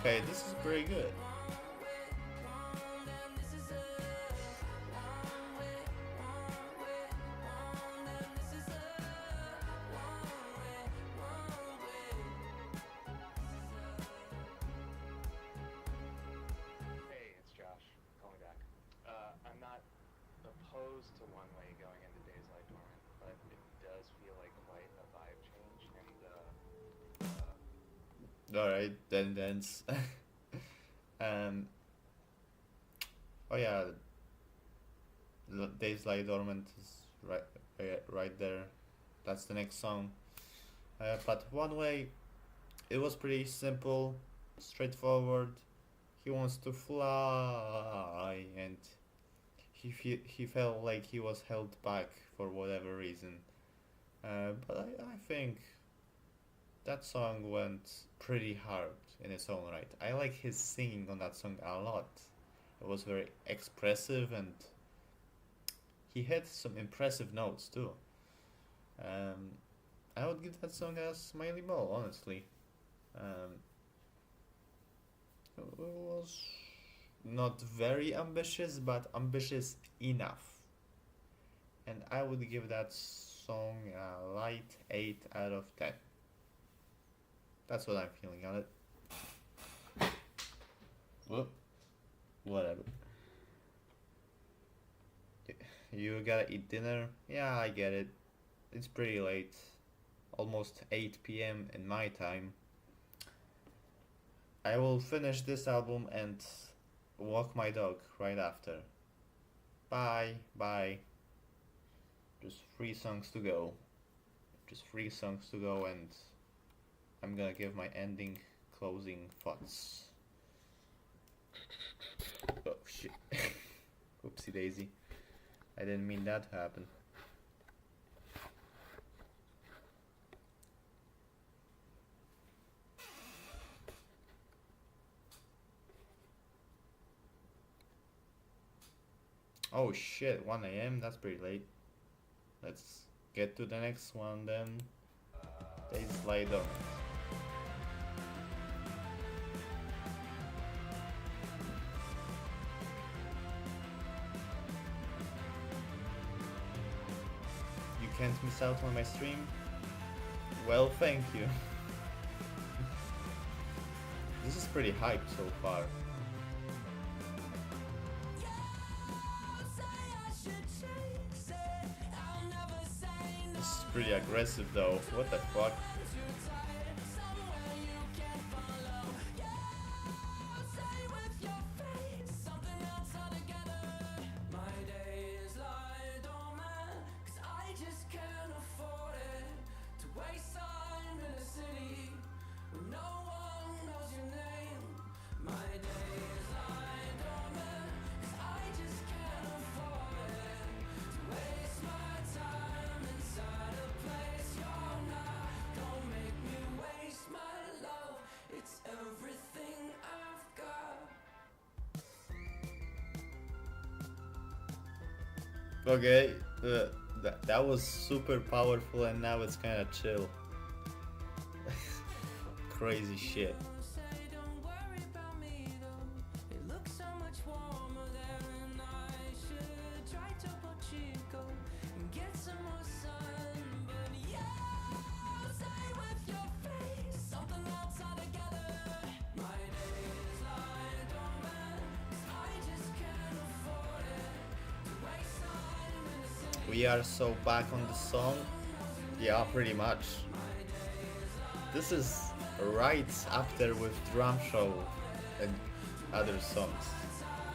Okay, this is pretty good.
Hey, it's Josh, calling back. I'm not opposed to One Way going into Days Lie Dormant, but it does feel like quite a vibe change, and
Alright, then dance. um. Oh yeah, Days Lie Dormant is right there. That's the next song. But One Way, it was pretty simple, straightforward. He wants to fly, and he felt like he was held back for whatever reason. But I think that song went pretty hard in its own right. I like his singing on that song a lot. It was very expressive, and he had some impressive notes too. Um, I would give that song a smiley ball, honestly. Um, it was not very ambitious, but ambitious enough. And I would give that song a light 8 out of 10. That's what I'm feeling on it. Whoop. Whatever. You gotta eat dinner? Yeah, I get it. It's pretty late. Almost 8 p.m. in my time. I will finish this album and walk my dog right after. Bye, bye. Just 3 songs to go. Just 3 songs to go, and I'm gonna give my ending closing thoughts. Oh shit. Oopsie daisy. I didn't mean that to happen. Oh shit, 1 a.m. That's pretty late. Let's get to the next one then. Days Lie Dormant. You can't miss out on my stream? Well, thank you. This is pretty hyped so far. This is pretty aggressive though. What the fuck? Okay, that was super powerful, and now it's kind of chill. Crazy shit. We are so back on the song. Yeah, pretty much. This is right after with Drum Show and other songs.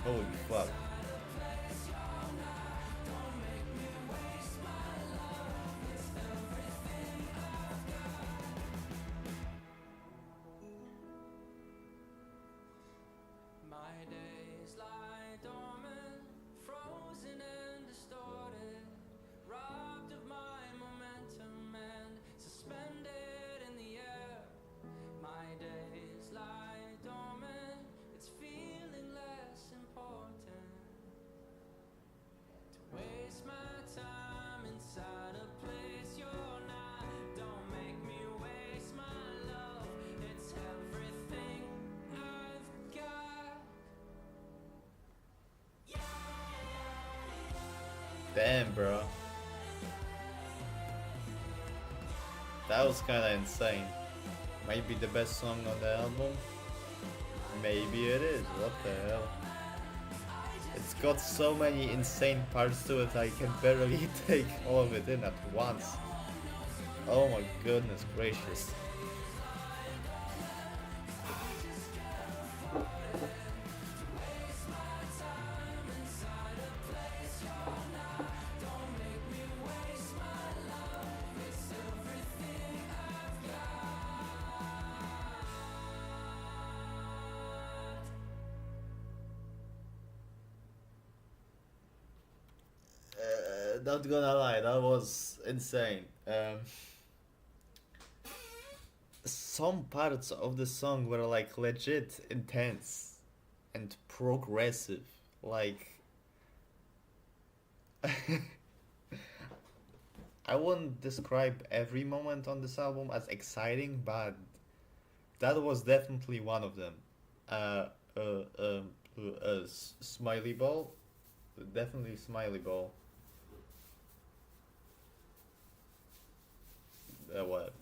Holy fuck.
My days lie dormant, frozen and distorted, robbed of my momentum and suspended in the air. My days lie dormant, it's feeling less important to waste my time inside a place you're not. Don't make me waste my love, it's everything I've got.
Damn, bro. That was kinda insane. Maybe the best song on the album? Maybe it is, what the hell. It's got so many insane parts to it, I can barely take all of it in at once. Oh my goodness gracious. Not gonna lie, that was insane. Some parts of the song were like legit intense and progressive. Like, I wouldn't describe every moment on this album as exciting, but that was definitely one of them. Uh, uh, uh, Smiley Ball, definitely Smiley Ball. What?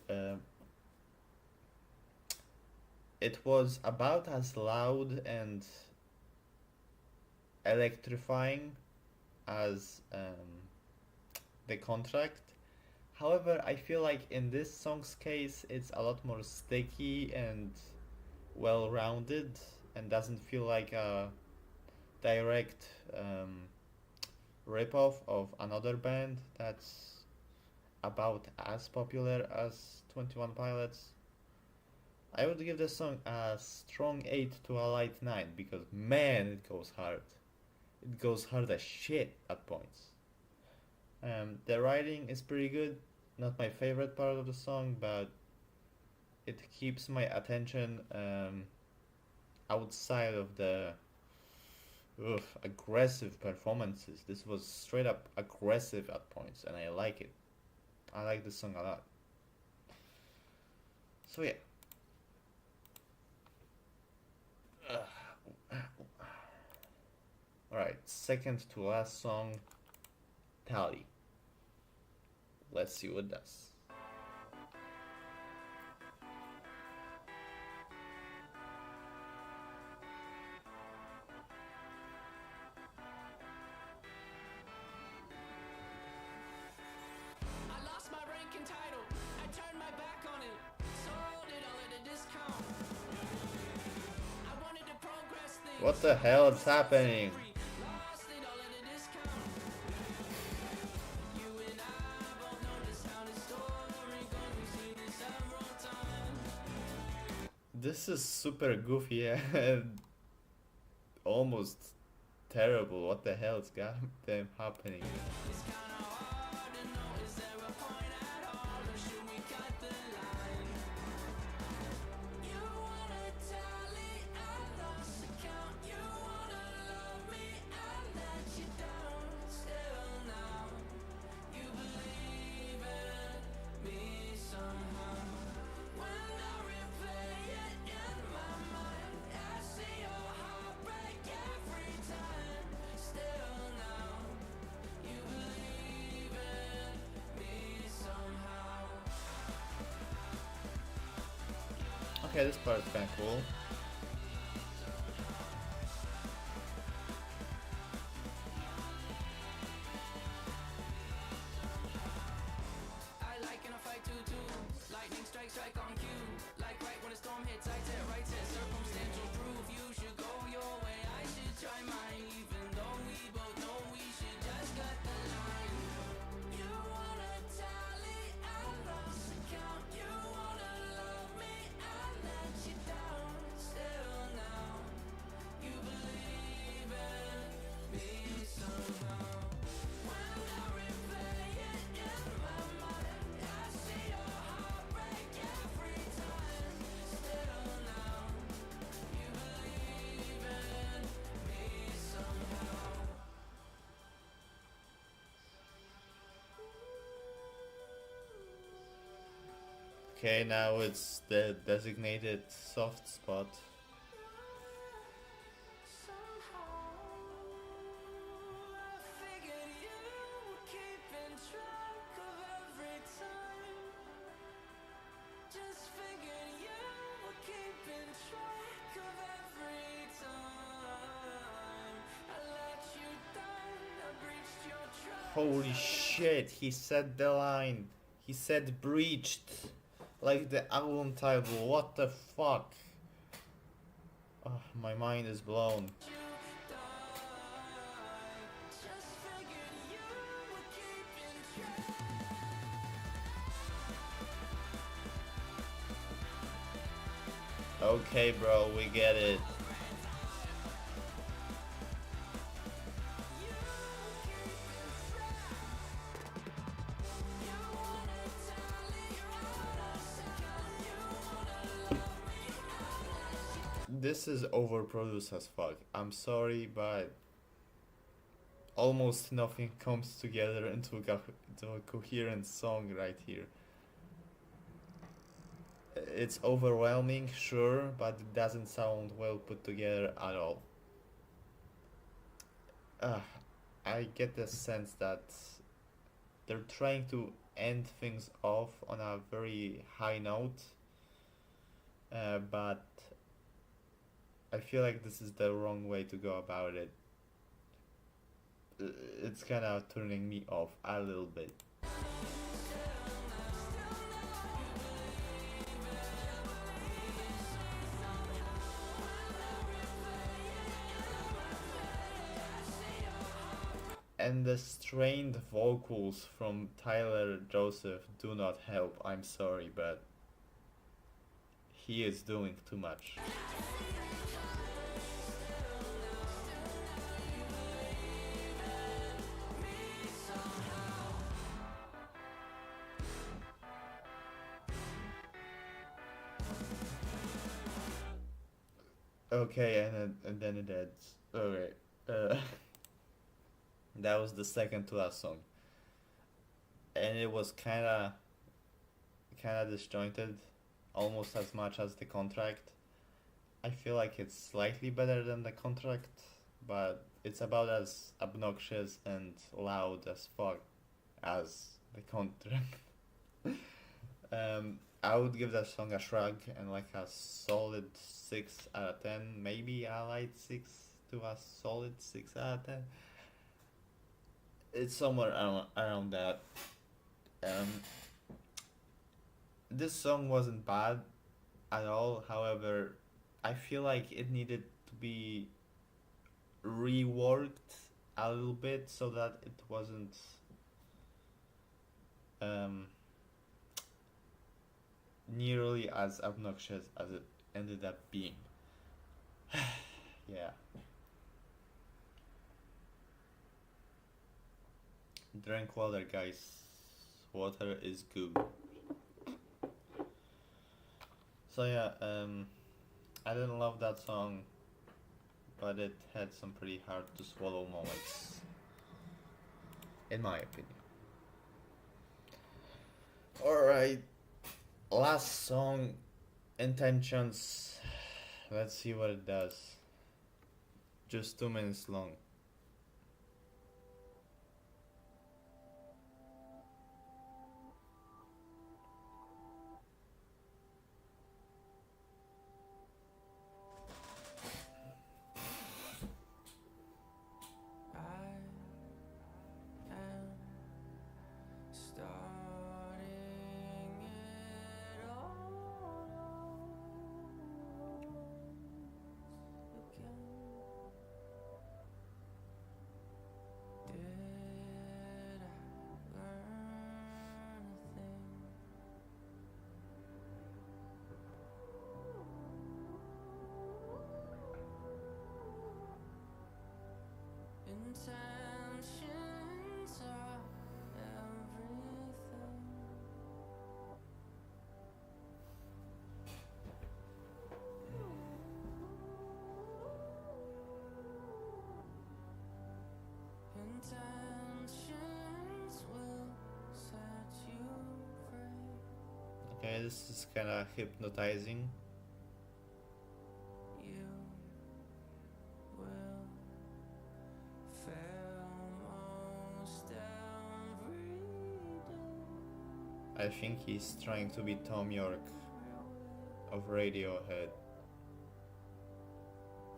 It was about as loud and electrifying as the contract. However, I feel like in this song's case, it's a lot more sticky and well rounded and doesn't feel like a direct rip-off of another band that's about as popular as 21 Pilots. I would give this song a strong 8 to a light 9 because man, it goes hard. It goes hard as shit at points. The writing is pretty good. Not my favorite part of the song, but it keeps my attention outside of the aggressive performances. This was straight up aggressive at points, and I like it. I like this song a lot. So yeah. Alright, second to last song, Tally. Let's see what it does.
I lost my rank and title. I turned my back on it. Sold it all at a discount. I wanted to progress things.
What the hell is happening?
Lost it all at a discount. You and I both know the sound of story, 'cause we've seen it several times.
This is super goofy and almost terrible. What the hell is goddamn happening?
It's kinda hard to know, is there a point at all, or should we cut the line? You wanna tally, I lost account. You wanna love me, I let you down. Still now, you believe in me somehow. When I replay it in my mind, I see your heart break every time. Still now, you believe in me somehow.
Okay, this part is kinda cool.
strike on cue. Like right when a storm hits, I set right set circumstantial proof. You should go your way, I should try mine. Even though we both know we should just cut the line. You wanna tally, I lost count. You wanna love me, I let you down. Still now, you believe in me somehow. When I replay it in my mind, I see your heart break every time. Still now, you believe in me somehow.
Okay, now it's the designated soft spot.
Figured you were keeping track of every time. Just figured you were keeping track of every time. I let you down, I breached your trust.
Holy shit, he said the line. He said breached. Like the album title. What the fuck? My mind is blown.
You died. Just figured you were keeping track.
Okay, bro, we get it. This is overproduced as fuck. I'm sorry, but almost nothing comes together into a coherent song right here. It's overwhelming, sure, but it doesn't sound well put together at all. I get the sense that they're trying to end things off on a very high note, but I feel like this is the wrong way to go about it. It's kind of turning me off a little bit. And the strained vocals from Tyler Joseph do not help. I'm sorry, but he is doing too much. Okay, and then it ends. Okay, that was the second to last song, and it was kind of disjointed, almost as much as the contract. I feel like it's slightly better than the contract, but it's about as obnoxious and loud as fuck as the contract. I would give that song a shrug and like a solid 6 out of 10, maybe a light 6 to a solid 6 out of 10. It's somewhere around that. This song wasn't bad at all, however, I feel like it needed to be reworked a little bit so that it wasn't nearly as obnoxious as it ended up being. Yeah. Drink water, guys. Water is good. So yeah, I didn't love that song, but it had some pretty hard to swallow moments, in my opinion. Alright, last song, Intentions. Let's see what it does. Just 2 minutes long.
Starting it all
Okay, this is kind of hypnotizing.
You will fail most every day.
I think he's trying to be Tom York of Radiohead.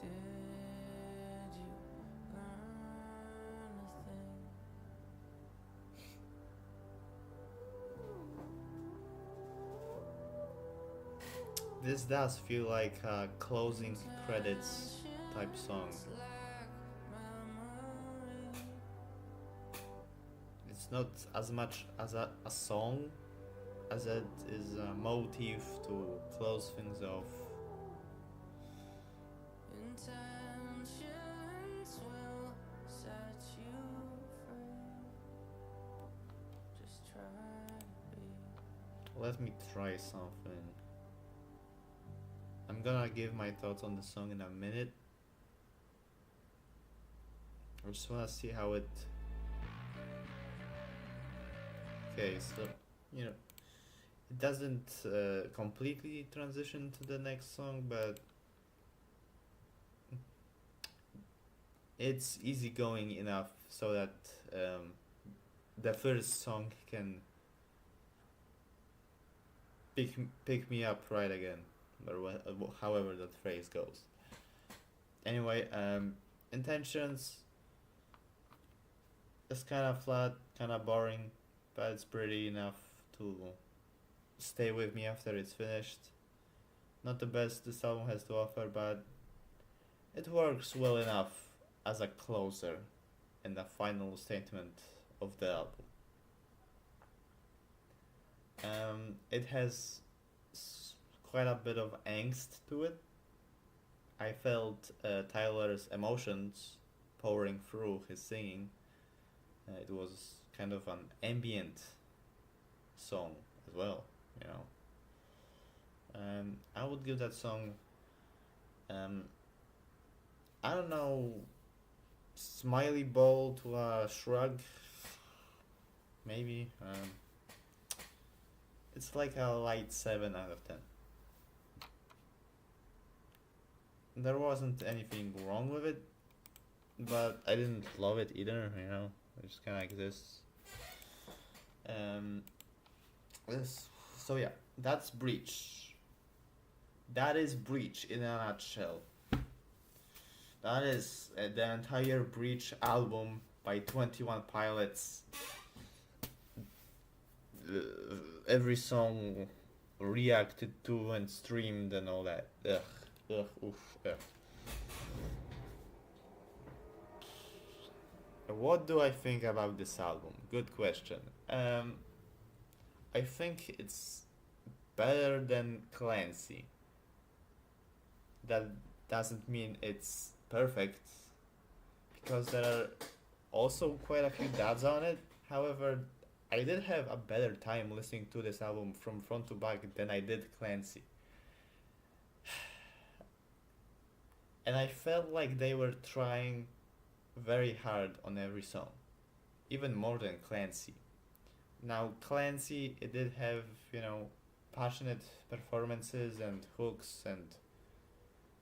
Did you learn a thing?
This does feel like a closing credits type song. It's not as much as a song as it is a motif to close things off.
Intentions will set you free. Just try to be.
Let me try something. I'm gonna give my thoughts on the song in a minute. I just wanna see how it. Okay, so it doesn't completely transition to the next song, but it's easygoing enough so that the first song can pick me up right again, or however that phrase goes. Anyway, Intentions is kind of flat, kind of boring, but it's pretty enough to stay with me after it's finished. Not the best this album has to offer, but it works well enough as a closer and a final statement of the album. It has quite a bit of angst to it. I felt Tyler's emotions pouring through his singing. It was kind of an ambient song as well, you know. I would give that song, I don't know, smiley ball to a shrug, maybe. It's like a light 7 out of 10. There wasn't anything wrong with it, but I didn't love it either, you know. It just kind of exists. So yeah, that's Breach. That is Breach in a nutshell. That is the entire Breach album by 21 Pilots. Every song reacted to and streamed and all that. Ugh. What do I think about this album? Good question. I think it's better than Clancy. That doesn't mean it's perfect, because there are also quite a few duds on it. However, I did have a better time listening to this album from front to back than I did Clancy. And I felt like they were trying very hard on every song, even more than Clancy. Now, Clancy, it did have, passionate performances and hooks and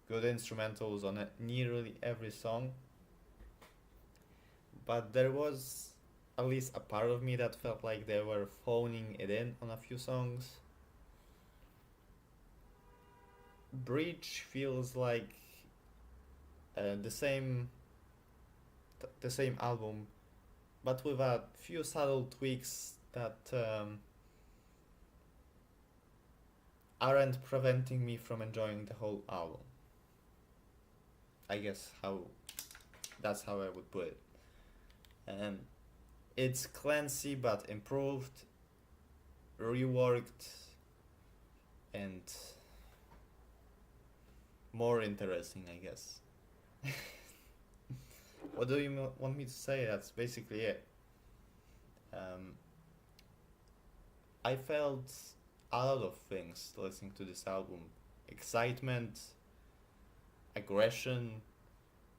good instrumentals on nearly every song. But there was at least a part of me that felt like they were phoning it in on a few songs. Breach feels like the same album, but with a few subtle tweaks that aren't preventing me from enjoying the whole album. I guess that's how I would put it. It's Clancy but improved, reworked, and more interesting, I guess. What do you want me to say? That's basically it. I felt a lot of things listening to this album: excitement, aggression,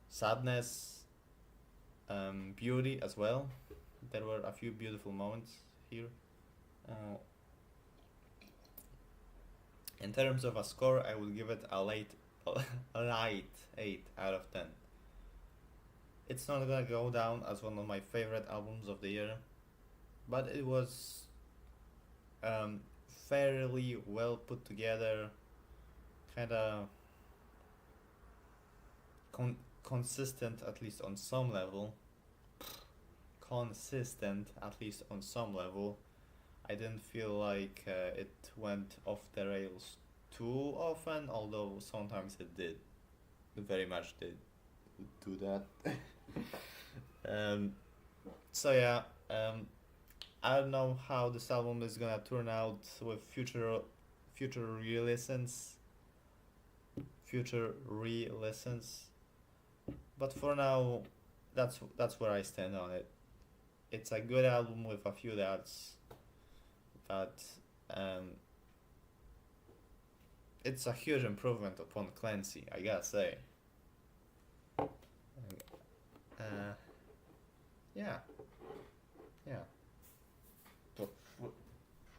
sadness, beauty as well. There were a few beautiful moments here. In terms of a score, I would give it a light 8 out of 10. It's not gonna go down as one of my favorite albums of the year, but it was fairly well put together, kinda consistent at least on some level. Consistent at least on some level. I didn't feel like it went off the rails too often, although sometimes it did. It very much did do that. So yeah, I don't know how this album is gonna turn out with future re-listens, but for now, that's where I stand on it. It's a good album with a few doubts, but it's a huge improvement upon Clancy, I gotta say. Yeah, yeah. So,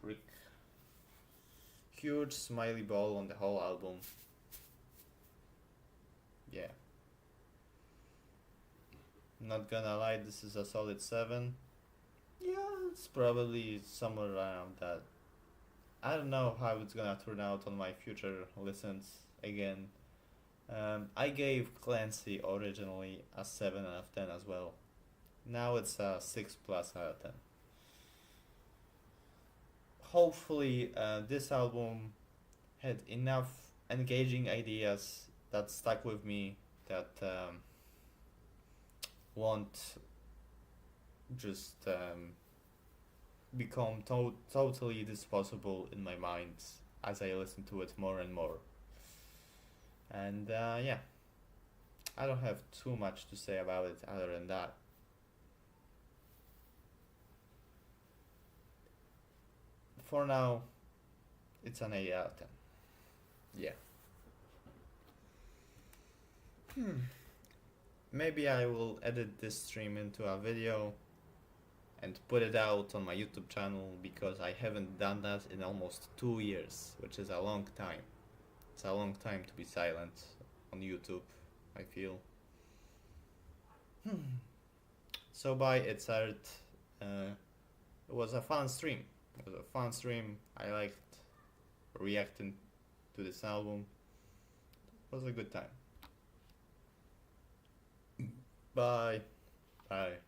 freak. Huge smiley ball on the whole album. Yeah. Not gonna lie, this is a solid 7. Yeah, it's probably somewhere around that. I don't know how it's gonna turn out on my future listens again. I gave Clancy originally a 7 out of 10 as well. Now it's a 6 plus out of 10. Hopefully, this album had enough engaging ideas that stuck with me, that won't just become totally disposable in my mind as I listen to it more and more. And yeah, I don't have too much to say about it other than that. For now, it's an 8 out of 10. Yeah. Maybe I will edit this stream into a video and put it out on my YouTube channel, because I haven't done that in almost 2 years, which is a long time. It's a long time to be silent on YouTube, I feel. So bye, it's art. It was a fun stream. I liked reacting to this album. It was a good time. Bye. Bye.